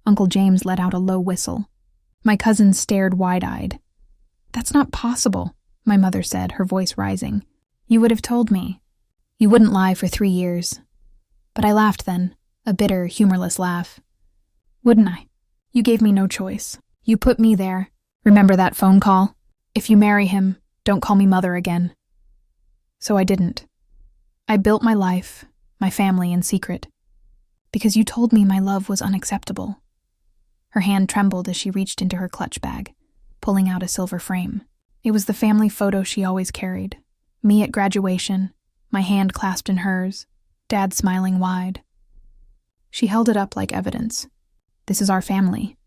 Uncle James let out a low whistle. My cousins stared wide-eyed. That's not possible, my mother said, her voice rising. You would have told me. You wouldn't lie for 3 years. But I laughed then, a bitter, humorless laugh. Wouldn't I? You gave me no choice. You put me there. Remember that phone call? If you marry him, don't call me mother again. So I didn't. I built my life, my family in secret. Because you told me my love was unacceptable. Her hand trembled as she reached into her clutch bag, pulling out a silver frame. It was the family photo she always carried. Me at graduation, my hand clasped in hers, Dad smiling wide. She held it up like evidence. This is our family.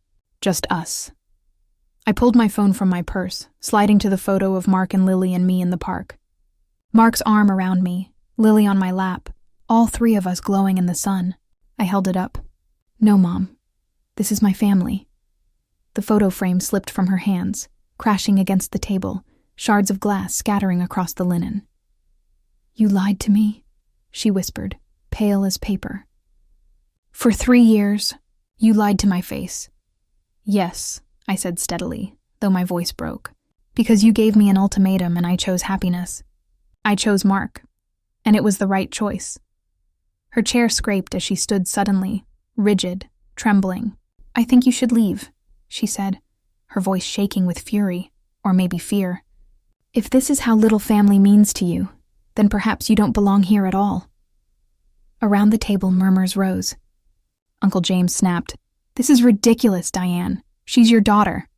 Just us. I pulled my phone from my purse, sliding to the photo of Mark and Lily and me in the park. Mark's arm around me, Lily on my lap, all 3 of us glowing in the sun. I held it up. No, Mom. This is my family. The photo frame slipped from her hands, crashing against the table, shards of glass scattering across the linen. You lied to me, she whispered, pale as paper. For 3 years, you lied to my face. Yes, I said steadily, though my voice broke, because you gave me an ultimatum and I chose happiness. I chose Mark, and it was the right choice. Her chair scraped as she stood suddenly, rigid, trembling. I think you should leave, she said, her voice shaking with fury, or maybe fear. If this is how little family means to you, then perhaps you don't belong here at all. Around the table, murmurs rose. Uncle James snapped, This is ridiculous, Diane. She's your daughter.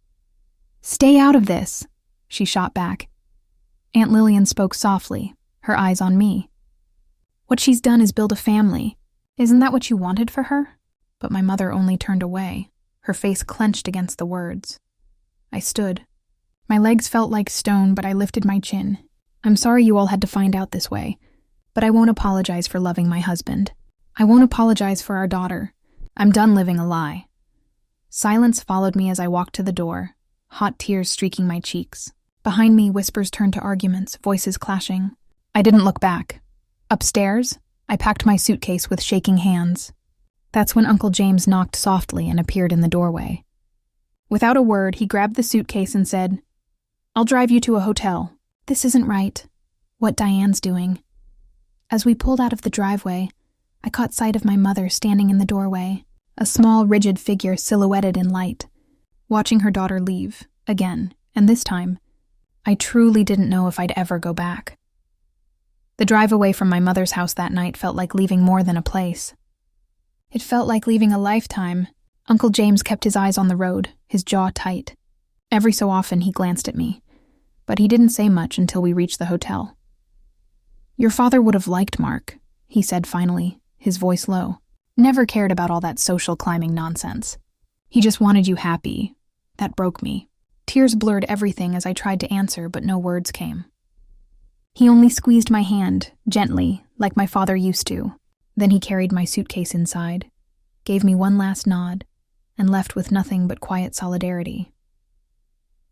Stay out of this, she shot back. Aunt Lillian spoke softly, her eyes on me. What she's done is build a family. Isn't that what you wanted for her? But my mother only turned away, her face clenched against the words. I stood. My legs felt like stone, but I lifted my chin. I'm sorry you all had to find out this way, but I won't apologize for loving my husband. I won't apologize for our daughter. I'm done living a lie. Silence followed me as I walked to the door, hot tears streaking my cheeks. Behind me, whispers turned to arguments, voices clashing. I didn't look back. Upstairs, I packed my suitcase with shaking hands. That's when Uncle James knocked softly and appeared in the doorway. Without a word, he grabbed the suitcase and said, I'll drive you to a hotel. This isn't right. What Diane's doing. As we pulled out of the driveway, I caught sight of my mother standing in the doorway, a small, rigid figure silhouetted in light, watching her daughter leave, again, and this time, I truly didn't know if I'd ever go back. The drive away from my mother's house that night felt like leaving more than a place. It felt like leaving a lifetime. Uncle James kept his eyes on the road, his jaw tight. Every so often he glanced at me, but he didn't say much until we reached the hotel. "Your father would have liked Mark," he said finally, his voice low. "Never cared about all that social climbing nonsense. He just wanted you happy. That broke me." Tears blurred everything as I tried to answer, but no words came. He only squeezed my hand, gently, like my father used to. Then he carried my suitcase inside, gave me one last nod, and left with nothing but quiet solidarity.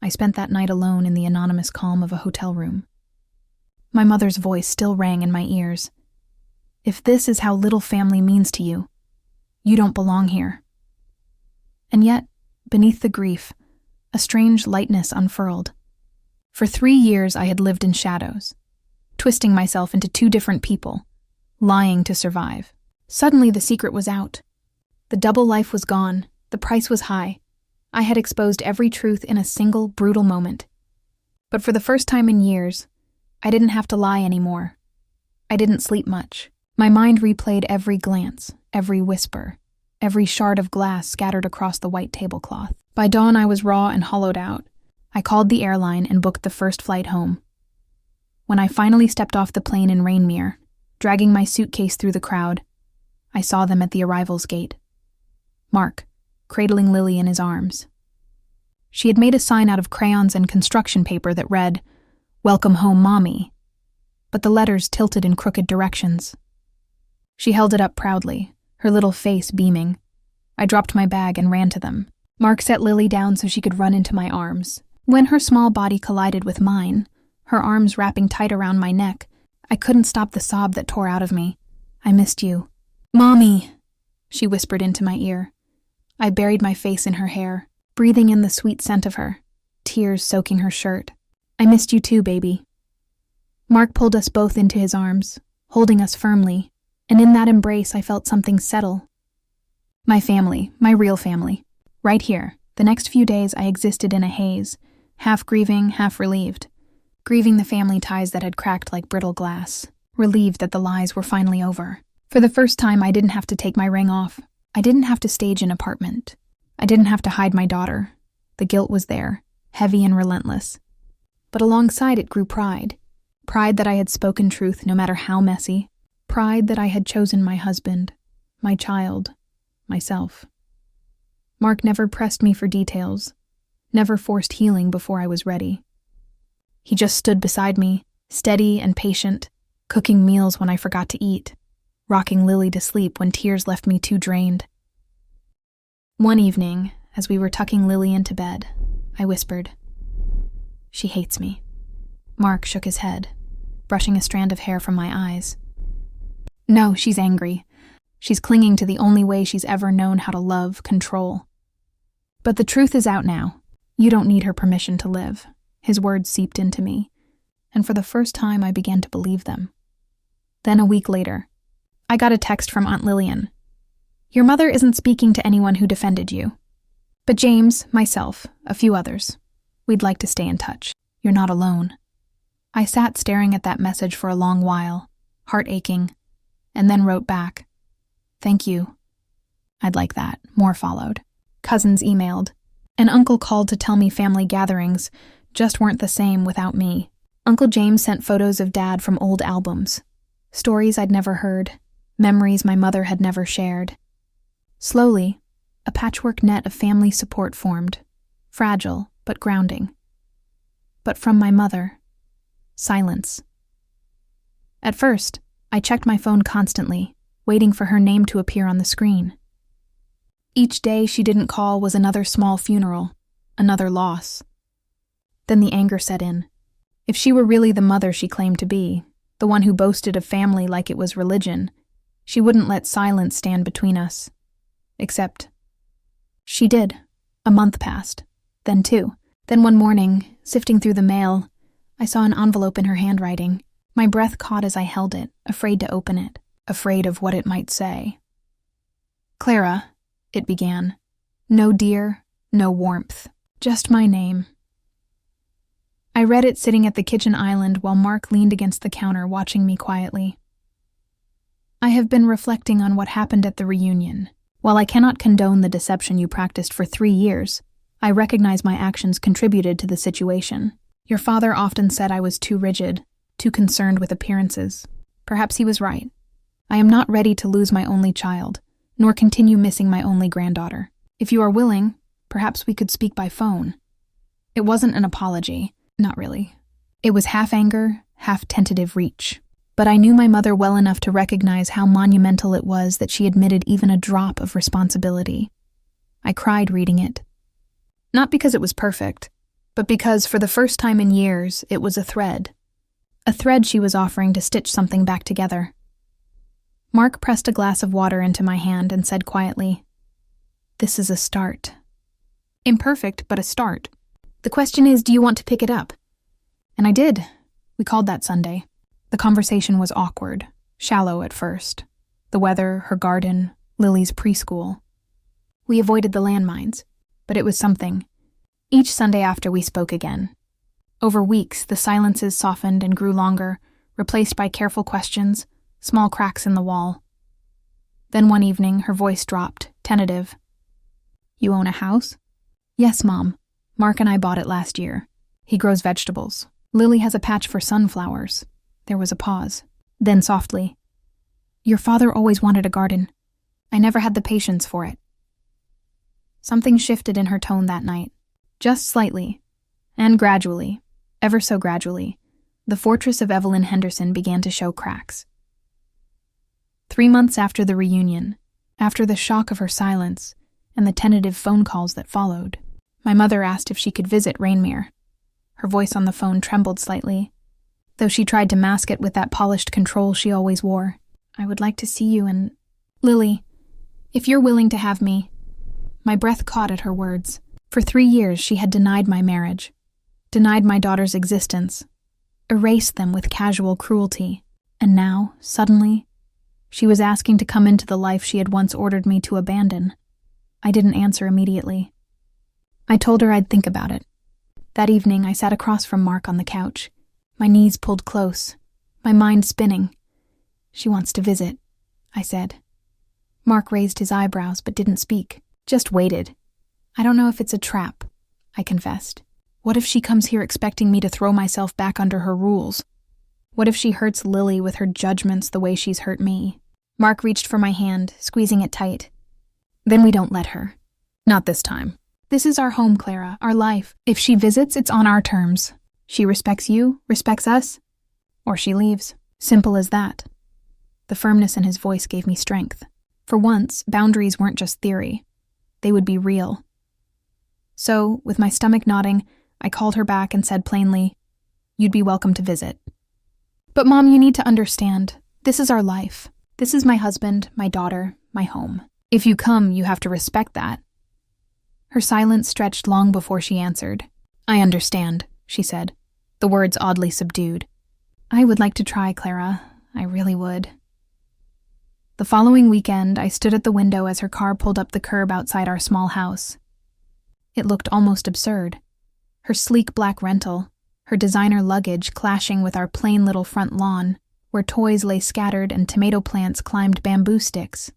I spent that night alone in the anonymous calm of a hotel room. My mother's voice still rang in my ears. "If this is how little family means to you, you don't belong here." And yet, beneath the grief, a strange lightness unfurled. For 3 years I had lived in shadows, twisting myself into 2 different people, lying to survive. Suddenly the secret was out. The double life was gone, the price was high. I had exposed every truth in a single, brutal moment. But for the first time in years, I didn't have to lie anymore. I didn't sleep much. My mind replayed every glance, every whisper, every shard of glass scattered across the white tablecloth. By dawn, I was raw and hollowed out. I called the airline and booked the first flight home. When I finally stepped off the plane in Rainmere, dragging my suitcase through the crowd, I saw them at the arrivals gate. Mark, cradling Lily in his arms. She had made a sign out of crayons and construction paper that read, "Welcome home, Mommy," but the letters tilted in crooked directions. She held it up proudly, her little face beaming. I dropped my bag and ran to them. Mark set Lily down so she could run into my arms. When her small body collided with mine, her arms wrapping tight around my neck, I couldn't stop the sob that tore out of me. "I missed you." "Mommy," she whispered into my ear. I buried my face in her hair, breathing in the sweet scent of her, tears soaking her shirt. "I missed you too, baby." Mark pulled us both into his arms, holding us firmly, and in that embrace I felt something settle. My family, my real family. Right here, the next few days I existed in a haze, half grieving, half relieved. Grieving the family ties that had cracked like brittle glass. Relieved that the lies were finally over. For the first time, I didn't have to take my ring off. I didn't have to stage an apartment. I didn't have to hide my daughter. The guilt was there, heavy and relentless. But alongside it grew pride. Pride that I had spoken truth no matter how messy. Pride that I had chosen my husband, my child, myself. Mark never pressed me for details, never forced healing before I was ready. He just stood beside me, steady and patient, cooking meals when I forgot to eat, rocking Lily to sleep when tears left me too drained. One evening, as we were tucking Lily into bed, I whispered, "She hates me." Mark shook his head, brushing a strand of hair from my eyes. "No, she's angry. She's clinging to the only way she's ever known how to love, control. But the truth is out now. You don't need her permission to live." His words seeped into me, and for the first time I began to believe them. Then a week later, I got a text from Aunt Lillian. "Your mother isn't speaking to anyone who defended you. But James, myself, a few others. We'd like to stay in touch. You're not alone." I sat staring at that message for a long while, heart aching, and then wrote back, "Thank you." I'd like that. More followed. Cousins emailed. An uncle called to tell me family gatherings just weren't the same without me. Uncle James sent photos of Dad from old albums. Stories I'd never heard. Memories my mother had never shared. Slowly, a patchwork net of family support formed. Fragile, but grounding. But from my mother, silence. At first, I checked my phone constantly, waiting for her name to appear on the screen. Each day she didn't call was another small funeral, another loss. Then the anger set in. If she were really the mother she claimed to be, the one who boasted of family like it was religion, she wouldn't let silence stand between us. Except, she did. A month passed. Then 2. Then one morning, sifting through the mail, I saw an envelope in her handwriting. My breath caught as I held it, afraid to open it, afraid of what it might say. "Clara," it began. No dear, no warmth, just my name. I read it sitting at the kitchen island while Mark leaned against the counter watching me quietly. "I have been reflecting on what happened at the reunion," While I cannot condone the deception you practiced for 3 years, I recognize my actions contributed to the situation. Your father often said I was too rigid, too concerned with appearances. Perhaps he was right. I am not ready to lose my only child, nor continue missing my only granddaughter. If you are willing, perhaps we could speak by phone. It wasn't an apology. Not really. It was half anger, half tentative reach. But I knew my mother well enough to recognize how monumental it was that she admitted even a drop of responsibility. I cried reading it. Not because it was perfect, but because for the first time in years, it was a thread. A thread she was offering to stitch something back together. Mark pressed a glass of water into my hand and said quietly, "This is a start." Imperfect, but a start. The question is, do you want to pick it up? And I did. We called that Sunday. The conversation was awkward, shallow at first. The weather, her garden, Lily's preschool. We avoided the landmines, but it was something. Each Sunday after we spoke again. Over weeks, the silences softened and grew longer, replaced by careful questions, small cracks in the wall. Then one evening, her voice dropped, tentative. "You own a house?" "Yes, Mom. Mark and I bought it last year. He grows vegetables. Lily has a patch for sunflowers." There was a pause. Then softly, "Your father always wanted a garden. I never had the patience for it." Something shifted in her tone that night. Just slightly. And gradually, ever so gradually, the fortress of Evelyn Henderson began to show cracks. 3 months after the reunion, after the shock of her silence and the tentative phone calls that followed, my mother asked if she could visit Rainmere. Her voice on the phone trembled slightly, though she tried to mask it with that polished control she always wore. "I would like to see you and... Lily, if you're willing to have me..." My breath caught at her words. For 3 years she had denied my marriage, denied my daughter's existence, erased them with casual cruelty, and now, suddenly, she was asking to come into the life she had once ordered me to abandon. I didn't answer immediately. I told her I'd think about it. That evening I sat across from Mark on the couch, my knees pulled close, my mind spinning. "She wants to visit," I said. Mark raised his eyebrows but didn't speak, just waited. "I don't know if it's a trap," I confessed. "What if she comes here expecting me to throw myself back under her rules? What if she hurts Lily with her judgments the way she's hurt me?" Mark reached for my hand, squeezing it tight. "Then we don't let her. Not this time. This is our home, Clara, our life. If she visits, it's on our terms. She respects you, respects us, or she leaves. Simple as that." The firmness in his voice gave me strength. For once, boundaries weren't just theory. They would be real. So, with my stomach nodding, I called her back and said plainly, "You'd be welcome to visit. But Mom, you need to understand, this is our life. This is my husband, my daughter, my home. If you come, you have to respect that." Her silence stretched long before she answered. "I understand," she said, the words oddly subdued. "I would like to try, Clara. I really would." The following weekend, I stood at the window as her car pulled up the curb outside our small house. It looked almost absurd. Her sleek black rental, her designer luggage clashing with our plain little front lawn, where toys lay scattered and tomato plants climbed bamboo sticks.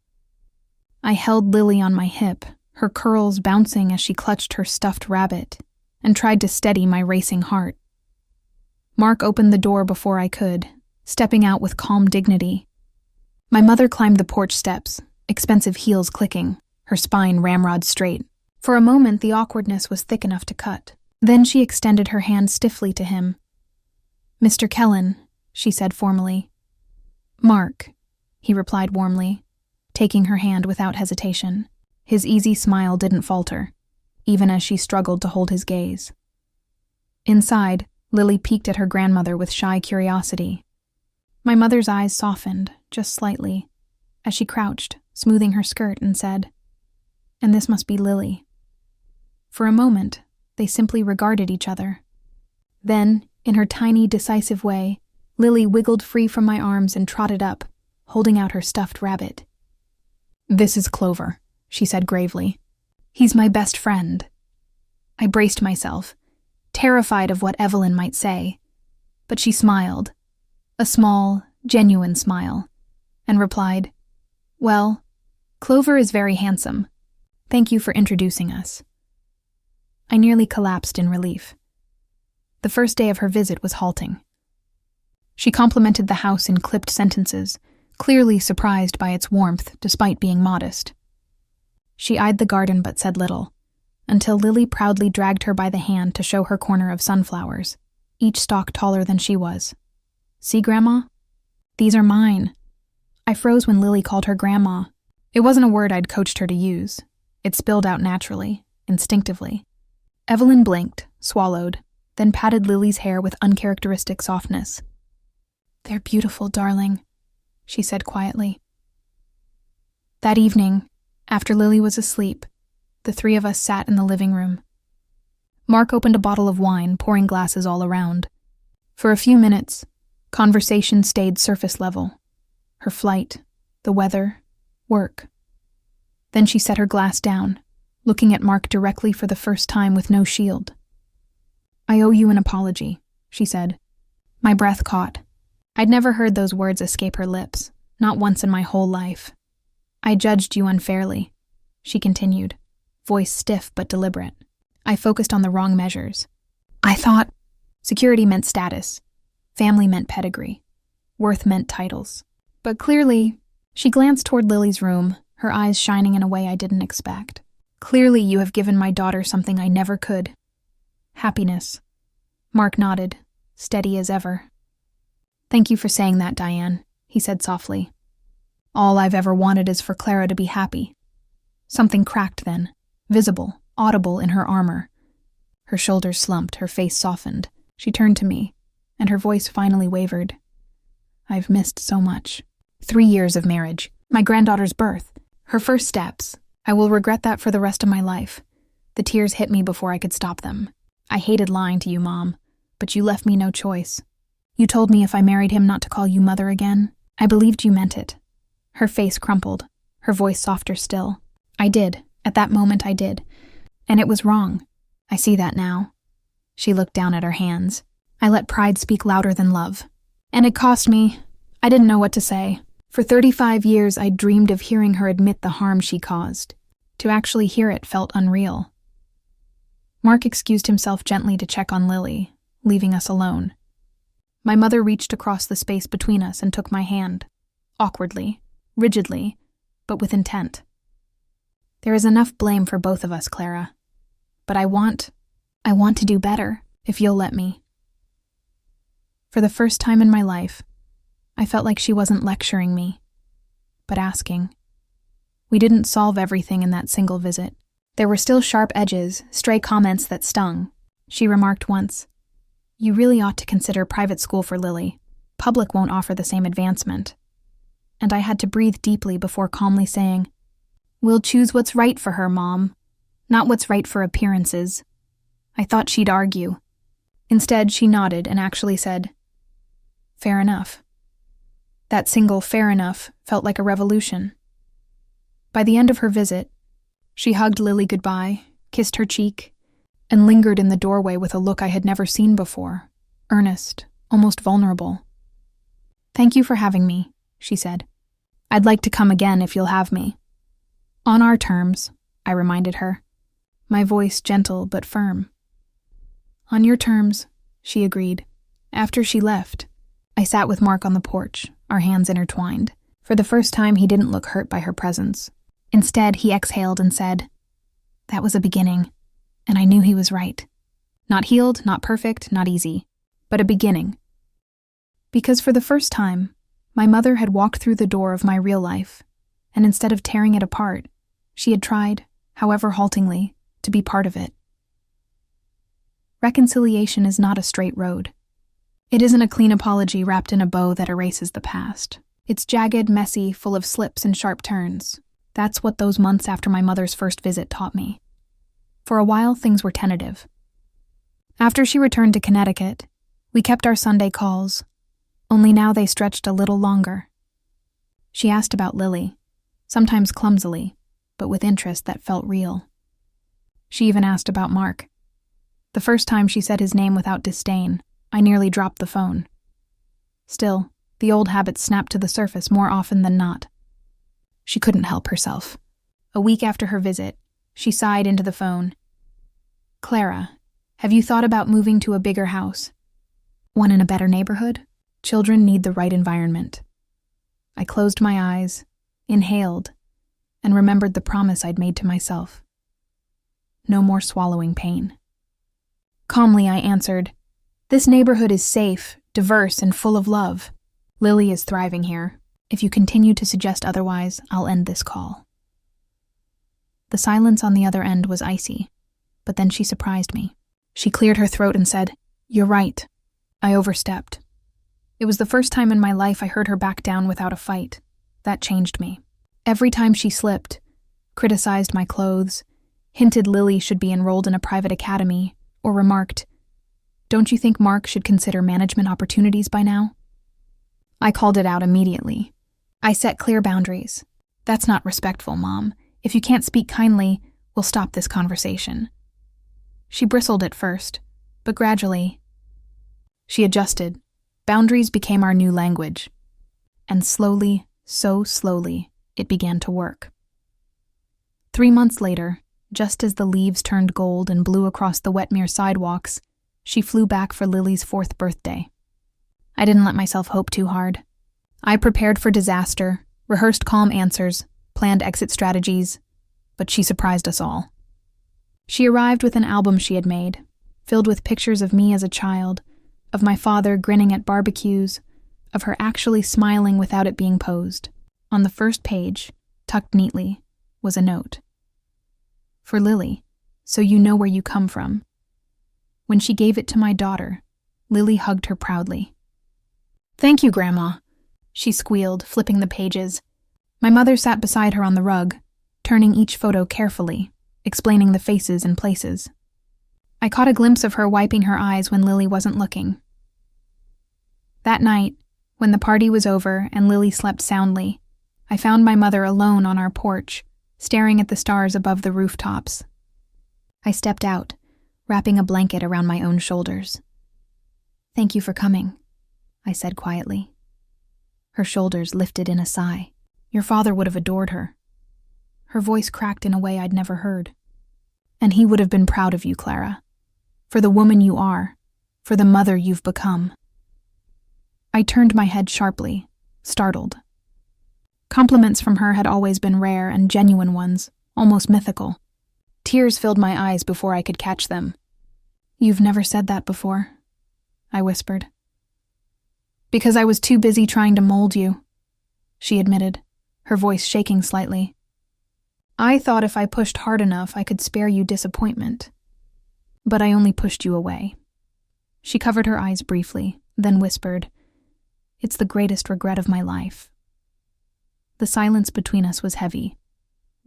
I held Lily on my hip, her curls bouncing as she clutched her stuffed rabbit, and tried to steady my racing heart. Mark opened the door before I could, stepping out with calm dignity. My mother climbed the porch steps, expensive heels clicking, her spine ramrod straight. For a moment, the awkwardness was thick enough to cut. Then she extended her hand stiffly to him. "Mr. Kellen," she said formally. "Mark," he replied warmly, taking her hand without hesitation. His easy smile didn't falter, even as she struggled to hold his gaze. Inside, Lily peeked at her grandmother with shy curiosity. My mother's eyes softened, just slightly, as she crouched, smoothing her skirt, and said, "And this must be Lily." For a moment, they simply regarded each other. Then, in her tiny, decisive way, Lily wiggled free from my arms and trotted up, holding out her stuffed rabbit. "This is Clover," she said gravely. "He's my best friend." I braced myself, terrified of what Evelyn might say, but she smiled, a small, genuine smile, and replied, "Well, Clover is very handsome. Thank you for introducing us. I nearly collapsed in relief. The first day of her visit was halting. She complimented the house in clipped sentences, clearly surprised by its warmth despite being modest. She eyed the garden but said little, until Lily proudly dragged her by the hand to show her corner of sunflowers, each stalk taller than she was. See, Grandma? These are mine. I froze when Lily called her Grandma. It wasn't a word I'd coached her to use. It spilled out naturally, instinctively. Evelyn blinked, swallowed, then patted Lily's hair with uncharacteristic softness. They're beautiful, darling, she said quietly. That evening, after Lily was asleep, the three of us sat in the living room. Mark opened a bottle of wine, pouring glasses all around. For a few minutes, conversation stayed surface level. Her flight, the weather, work. Then she set her glass down, looking at Mark directly for the first time with no shield. I owe you an apology, she said. My breath caught. I'd never heard those words escape her lips, not once in my whole life. I judged you unfairly, she continued, voice stiff but deliberate. I focused on the wrong measures. I thought security meant status, family meant pedigree, worth meant titles. But clearly, she glanced toward Lily's room, her eyes shining in a way I didn't expect. Clearly you have given my daughter something I never could. Happiness. Mark nodded, steady as ever. Thank you for saying that, Diane, he said softly. All I've ever wanted is for Clara to be happy. Something cracked then, visible, audible in her armor. Her shoulders slumped, her face softened. She turned to me, and her voice finally wavered. I've missed so much. 3 years of marriage, my granddaughter's birth, her first steps. I will regret that for the rest of my life. The tears hit me before I could stop them. I hated lying to you, Mom, but you left me no choice. You told me if I married him not to call you mother again. I believed you meant it. Her face crumpled, her voice softer still. I did. At that moment I did. And it was wrong. I see that now. She looked down at her hands. I let pride speak louder than love. And it cost me. I didn't know what to say. For 35 years I dreamed of hearing her admit the harm she caused. To actually hear it felt unreal. Mark excused himself gently to check on Lily, leaving us alone. My mother reached across the space between us and took my hand, awkwardly, rigidly, but with intent. There is enough blame for both of us, Clara. But I want to do better, if you'll let me. For the first time in my life, I felt like she wasn't lecturing me, but asking. We didn't solve everything in that single visit. There were still sharp edges, stray comments that stung. She remarked once, "You really ought to consider private school for Lily. Public won't offer the same advancement." And I had to breathe deeply before calmly saying, "We'll choose what's right for her, Mom, not what's right for appearances." I thought she'd argue. Instead, she nodded and actually said, "Fair enough." That single fair enough felt like a revolution. By the end of her visit, she hugged Lily goodbye, kissed her cheek, and lingered in the doorway with a look I had never seen before, earnest, almost vulnerable. "Thank you for having me," she said. "I'd like to come again if you'll have me." "On our terms," I reminded her, my voice gentle but firm. "On your terms," she agreed. After she left, I sat with Mark on the porch, our hands intertwined. For the first time, he didn't look hurt by her presence. Instead, he exhaled and said, "That was a beginning, and I knew he was right. Not healed, not perfect, not easy, but a beginning." Because for the first time, my mother had walked through the door of my real life, and instead of tearing it apart, she had tried, however haltingly, to be part of it. Reconciliation is not a straight road. It isn't a clean apology wrapped in a bow that erases the past. It's jagged, messy, full of slips and sharp turns. That's what those months after my mother's first visit taught me. For a while, things were tentative. After she returned to Connecticut, we kept our Sunday calls, only now they stretched a little longer. She asked about Lily, sometimes clumsily, but with interest that felt real. She even asked about Mark. The first time she said his name without disdain, I nearly dropped the phone. Still, the old habits snapped to the surface more often than not. She couldn't help herself. A week after her visit, she sighed into the phone. Clara, have you thought about moving to a bigger house? One in a better neighborhood? Children need the right environment. I closed my eyes, inhaled, and remembered the promise I'd made to myself. No more swallowing pain. Calmly, I answered, this neighborhood is safe, diverse, and full of love. Lily is thriving here. If you continue to suggest otherwise, I'll end this call. The silence on the other end was icy, but then she surprised me. She cleared her throat and said, You're right. I overstepped. It was the first time in my life I heard her back down without a fight. That changed me. Every time she slipped, criticized my clothes, hinted Lily should be enrolled in a private academy, or remarked, Don't you think Mark should consider management opportunities by now? I called it out immediately. I set clear boundaries. That's not respectful, Mom. If you can't speak kindly, we'll stop this conversation. She bristled at first, but gradually, she adjusted. Boundaries became our new language. And slowly, so slowly, it began to work. 3 months later, just as the leaves turned gold and blew across the Wetmere sidewalks, she flew back for Lily's 4th birthday. I didn't let myself hope too hard. I prepared for disaster, rehearsed calm answers, planned exit strategies, but she surprised us all. She arrived with an album she had made, filled with pictures of me as a child, of my father grinning at barbecues, of her actually smiling without it being posed. On the first page, tucked neatly, was a note. For Lily, so you know where you come from. When she gave it to my daughter, Lily hugged her proudly. Thank you, Grandma, she squealed, flipping the pages. My mother sat beside her on the rug, turning each photo carefully, explaining the faces and places. I caught a glimpse of her wiping her eyes when Lily wasn't looking. That night, when the party was over and Lily slept soundly, I found my mother alone on our porch, staring at the stars above the rooftops. I stepped out, wrapping a blanket around my own shoulders. Thank you for coming, I said quietly. Her shoulders lifted in a sigh. Your father would have adored her. Her voice cracked in a way I'd never heard. And he would have been proud of you, Clara. For the woman you are, for the mother you've become. I turned my head sharply, startled. Compliments from her had always been rare and genuine ones, almost mythical. Tears filled my eyes before I could catch them. You've never said that before, I whispered. Because I was too busy trying to mold you, she admitted, her voice shaking slightly. I thought if I pushed hard enough, I could spare you disappointment. But I only pushed you away. She covered her eyes briefly, then whispered, It's the greatest regret of my life. The silence between us was heavy,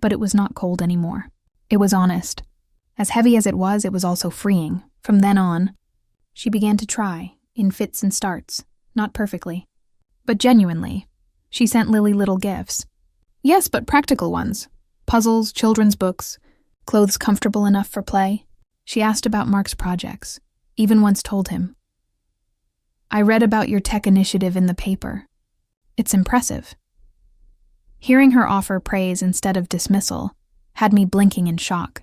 but it was not cold anymore. It was honest. As heavy as it was also freeing. From then on, she began to try, in fits and starts, not perfectly, but genuinely. She sent Lily little gifts. Yes, but practical ones. Puzzles, children's books, clothes comfortable enough for play. She asked about Mark's projects, even once told him. I read about your tech initiative in the paper. It's impressive. Hearing her offer praise instead of dismissal had me blinking in shock.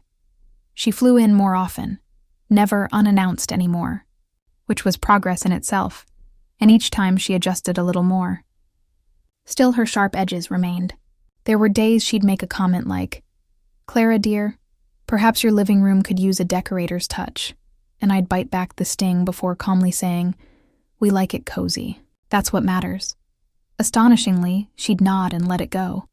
She flew in more often, never unannounced anymore, which was progress in itself, and each time she adjusted a little more. Still, her sharp edges remained. There were days she'd make a comment like, Clara, dear, perhaps your living room could use a decorator's touch, and I'd bite back the sting before calmly saying, We like it cozy. That's what matters. Astonishingly, she'd nod and let it go.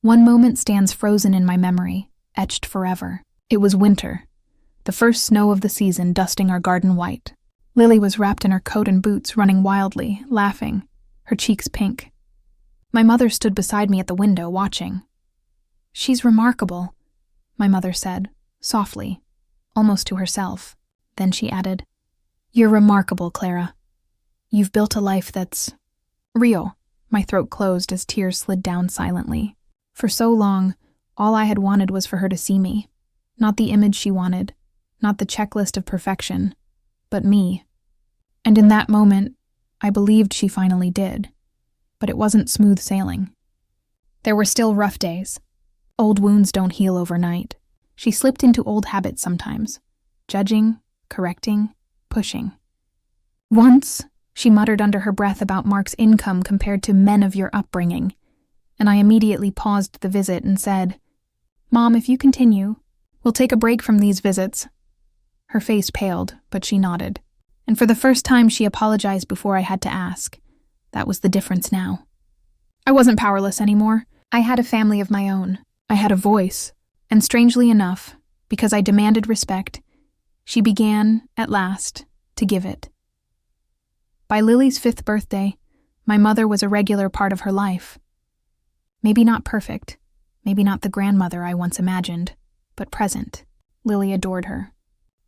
One moment stands frozen in my memory, etched forever. It was winter, the first snow of the season dusting our garden white. Lily was wrapped in her coat and boots, running wildly, laughing, her cheeks pink. My mother stood beside me at the window, watching. She's remarkable, my mother said, softly, almost to herself. Then she added, You're remarkable, Clara. You've built a life that's real. My throat closed as tears slid down silently. For so long, all I had wanted was for her to see me. Not the image she wanted, not the checklist of perfection, but me. And in that moment, I believed she finally did. But it wasn't smooth sailing. There were still rough days. Old wounds don't heal overnight. She slipped into old habits sometimes. Judging, correcting, pushing. Once, she muttered under her breath about Mark's income compared to men of your upbringing, and I immediately paused the visit and said, "Mom, if you continue, we'll take a break from these visits." Her face paled, but she nodded, and for the first time she apologized before I had to ask. That was the difference now. I wasn't powerless anymore. I had a family of my own. I had a voice, and strangely enough, because I demanded respect, she began, at last, to give it. By Lily's 5th birthday, my mother was a regular part of her life. Maybe not perfect, maybe not the grandmother I once imagined, but present. Lily adored her.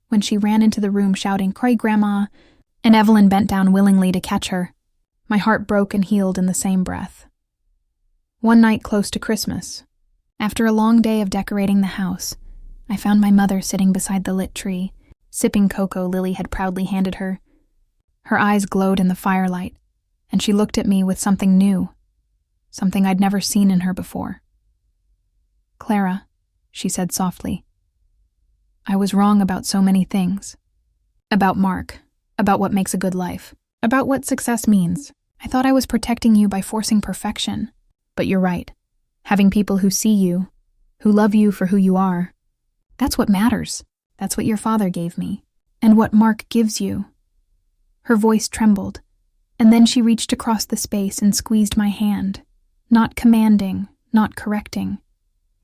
When she ran into the room shouting, "Cry, Grandma," and Evelyn bent down willingly to catch her, my heart broke and healed in the same breath. One night close to Christmas, after a long day of decorating the house, I found my mother sitting beside the lit tree, sipping cocoa Lily had proudly handed her. Her eyes glowed in the firelight, and she looked at me with something new, something I'd never seen in her before. "Clara," she said softly, "I was wrong about so many things. About Mark, about what makes a good life, about what success means. I thought I was protecting you by forcing perfection. But you're right. Having people who see you, who love you for who you are, that's what matters. That's what your father gave me, and what Mark gives you." Her voice trembled, and then she reached across the space and squeezed my hand, not commanding, not correcting,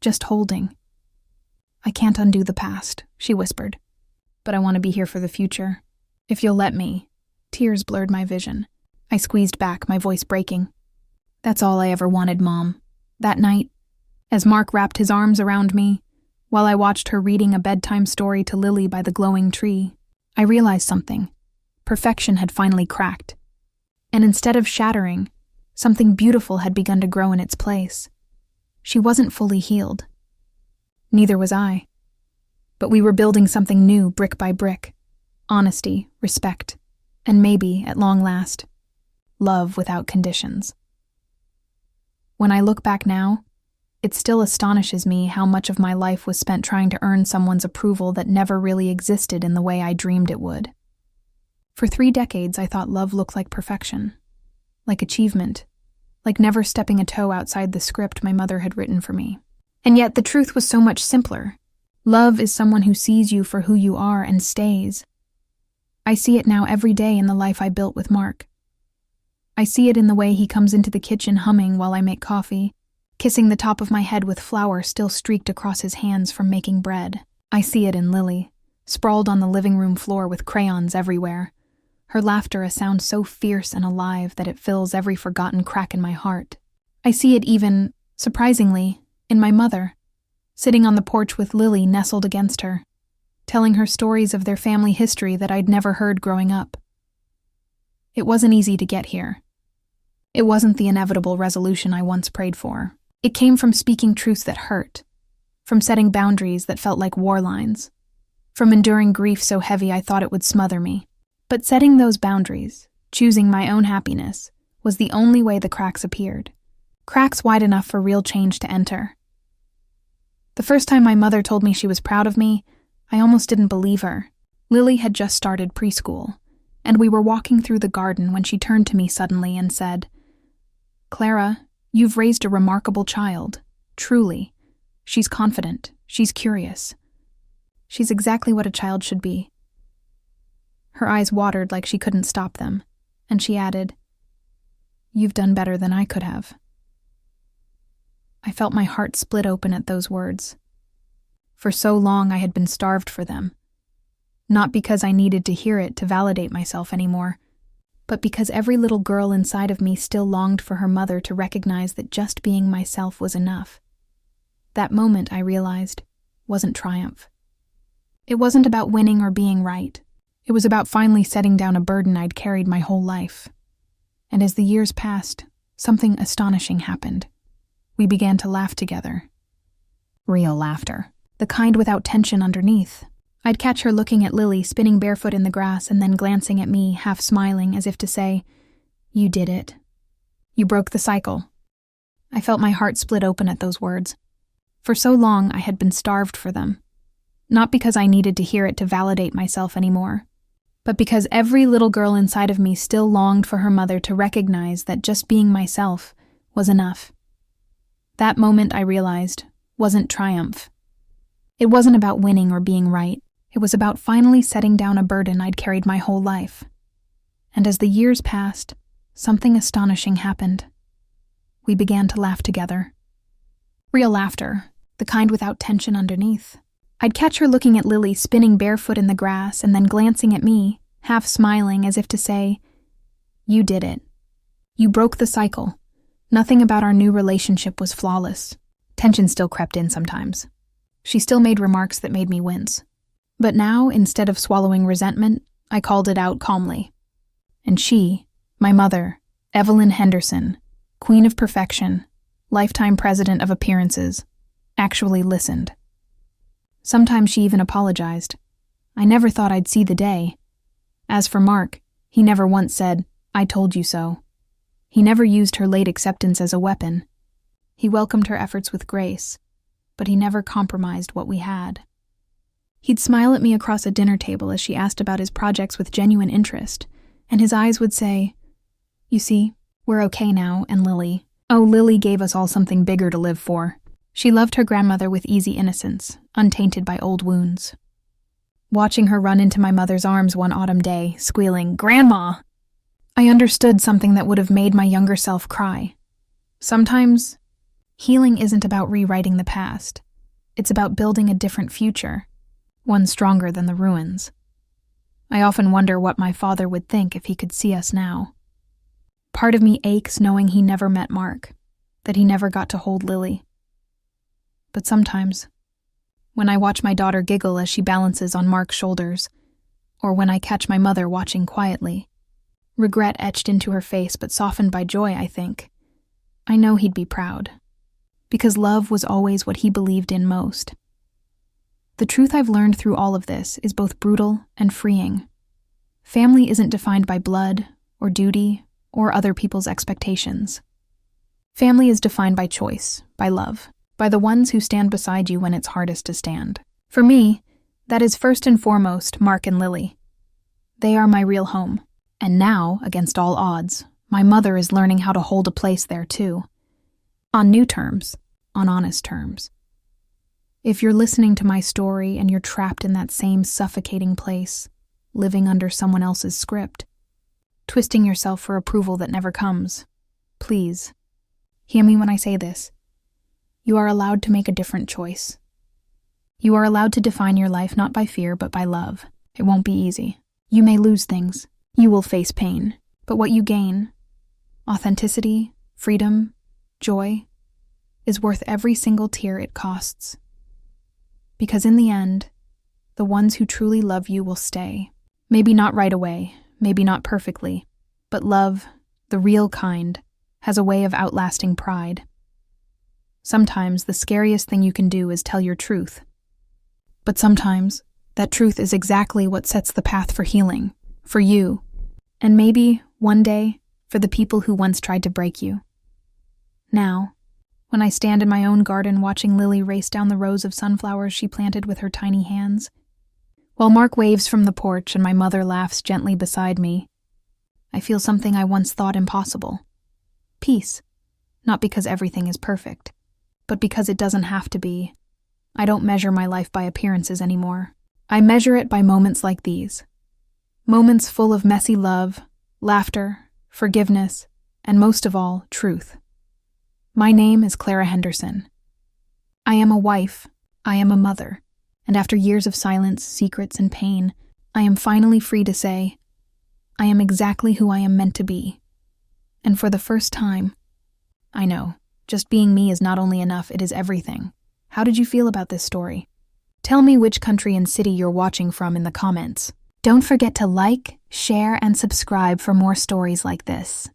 just holding. "I can't undo the past," she whispered, "but I want to be here for the future. If you'll let me." Tears blurred my vision. I squeezed back, my voice breaking. "That's all I ever wanted, Mom." That night, as Mark wrapped his arms around me, while I watched her reading a bedtime story to Lily by the glowing tree, I realized something. Perfection had finally cracked. And instead of shattering, something beautiful had begun to grow in its place. She wasn't fully healed. Neither was I. But we were building something new, brick by brick. Honesty, respect, and maybe, at long last, love without conditions. When I look back now, it still astonishes me how much of my life was spent trying to earn someone's approval that never really existed in the way I dreamed it would. For 3 decades, I thought love looked like perfection, like achievement, like never stepping a toe outside the script my mother had written for me. And yet the truth was so much simpler. Love is someone who sees you for who you are and stays. I see it now every day in the life I built with Mark. I see it in the way he comes into the kitchen humming while I make coffee, kissing the top of my head with flour still streaked across his hands from making bread. I see it in Lily, sprawled on the living room floor with crayons everywhere, her laughter a sound so fierce and alive that it fills every forgotten crack in my heart. I see it even, surprisingly, in my mother, sitting on the porch with Lily nestled against her, telling her stories of their family history that I'd never heard growing up. It wasn't easy to get here. It wasn't the inevitable resolution I once prayed for. It came from speaking truths that hurt, from setting boundaries that felt like war lines, from enduring grief so heavy I thought it would smother me. But setting those boundaries, choosing my own happiness, was the only way the cracks appeared. Cracks wide enough for real change to enter. The first time my mother told me she was proud of me, I almost didn't believe her. Lily had just started preschool, and we were walking through the garden when she turned to me suddenly and said, "Clara, you've raised a remarkable child, truly. She's confident, she's curious. She's exactly what a child should be." Her eyes watered like she couldn't stop them, and she added, "You've done better than I could have." I felt my heart split open at those words. For so long I had been starved for them, not because I needed to hear it to validate myself anymore, but because every little girl inside of me still longed for her mother to recognize that just being myself was enough. That moment, I realized, wasn't triumph. It wasn't about winning or being right. It was about finally setting down a burden I'd carried my whole life. And as the years passed, something astonishing happened. We began to laugh together. Real laughter. The kind without tension underneath. I'd catch her looking at Lily spinning barefoot in the grass and then glancing at me, half smiling as if to say, "You did it. You broke the cycle." I felt my heart split open at those words. For so long, I had been starved for them. Not because I needed to hear it to validate myself anymore, but because every little girl inside of me still longed for her mother to recognize that just being myself was enough. That moment, I realized, wasn't triumph. It wasn't about winning or being right. It was about finally setting down a burden I'd carried my whole life. And as the years passed, something astonishing happened. We began to laugh together. Real laughter, the kind without tension underneath. I'd catch her looking at Lily spinning barefoot in the grass and then glancing at me, half smiling as if to say, "You did it. You broke the cycle." Nothing about our new relationship was flawless. Tension still crept in sometimes. She still made remarks that made me wince. But now, instead of swallowing resentment, I called it out calmly. And she, my mother, Evelyn Henderson, queen of perfection, lifetime president of appearances, actually listened. Sometimes she even apologized. I never thought I'd see the day. As for Mark, he never once said, "I told you so." He never used her late acceptance as a weapon. He welcomed her efforts with grace, but he never compromised what we had. He'd smile at me across a dinner table as she asked about his projects with genuine interest, and his eyes would say, "You see, we're okay now, and Lily. Oh, Lily gave us all something bigger to live for." She loved her grandmother with easy innocence, untainted by old wounds. Watching her run into my mother's arms one autumn day, squealing, "Grandma!" I understood something that would have made my younger self cry. Sometimes, healing isn't about rewriting the past. It's about building a different future, one stronger than the ruins. I often wonder what my father would think if he could see us now. Part of me aches knowing he never met Mark, that he never got to hold Lily. But sometimes, when I watch my daughter giggle as she balances on Mark's shoulders, or when I catch my mother watching quietly, regret etched into her face but softened by joy, I think, I know he'd be proud. Because love was always what he believed in most. The truth I've learned through all of this is both brutal and freeing. Family isn't defined by blood, or duty, or other people's expectations. Family is defined by choice, by love, by the ones who stand beside you when it's hardest to stand. For me, that is first and foremost Mark and Lily. They are my real home. And now, against all odds, my mother is learning how to hold a place there too. On new terms, on honest terms. If you're listening to my story and you're trapped in that same suffocating place, living under someone else's script, twisting yourself for approval that never comes, please, hear me when I say this. You are allowed to make a different choice. You are allowed to define your life not by fear but by love. It won't be easy. You may lose things. You will face pain. But what you gain, authenticity, freedom, joy, is worth every single tear it costs. Because in the end, the ones who truly love you will stay. Maybe not right away, maybe not perfectly, but love, the real kind, has a way of outlasting pride. Sometimes the scariest thing you can do is tell your truth. But sometimes that truth is exactly what sets the path for healing, for you, and maybe, one day, for the people who once tried to break you. Now, when I stand in my own garden watching Lily race down the rows of sunflowers she planted with her tiny hands, while Mark waves from the porch and my mother laughs gently beside me, I feel something I once thought impossible. Peace. Not because everything is perfect, but because it doesn't have to be. I don't measure my life by appearances anymore. I measure it by moments like these. Moments full of messy love, laughter, forgiveness, and most of all, truth. My name is Clara Henderson. I am a wife, I am a mother, and after years of silence, secrets, and pain, I am finally free to say, I am exactly who I am meant to be. And for the first time, I know, just being me is not only enough, it is everything. How did you feel about this story? Tell me which country and city you're watching from in the comments. Don't forget to like, share, and subscribe for more stories like this.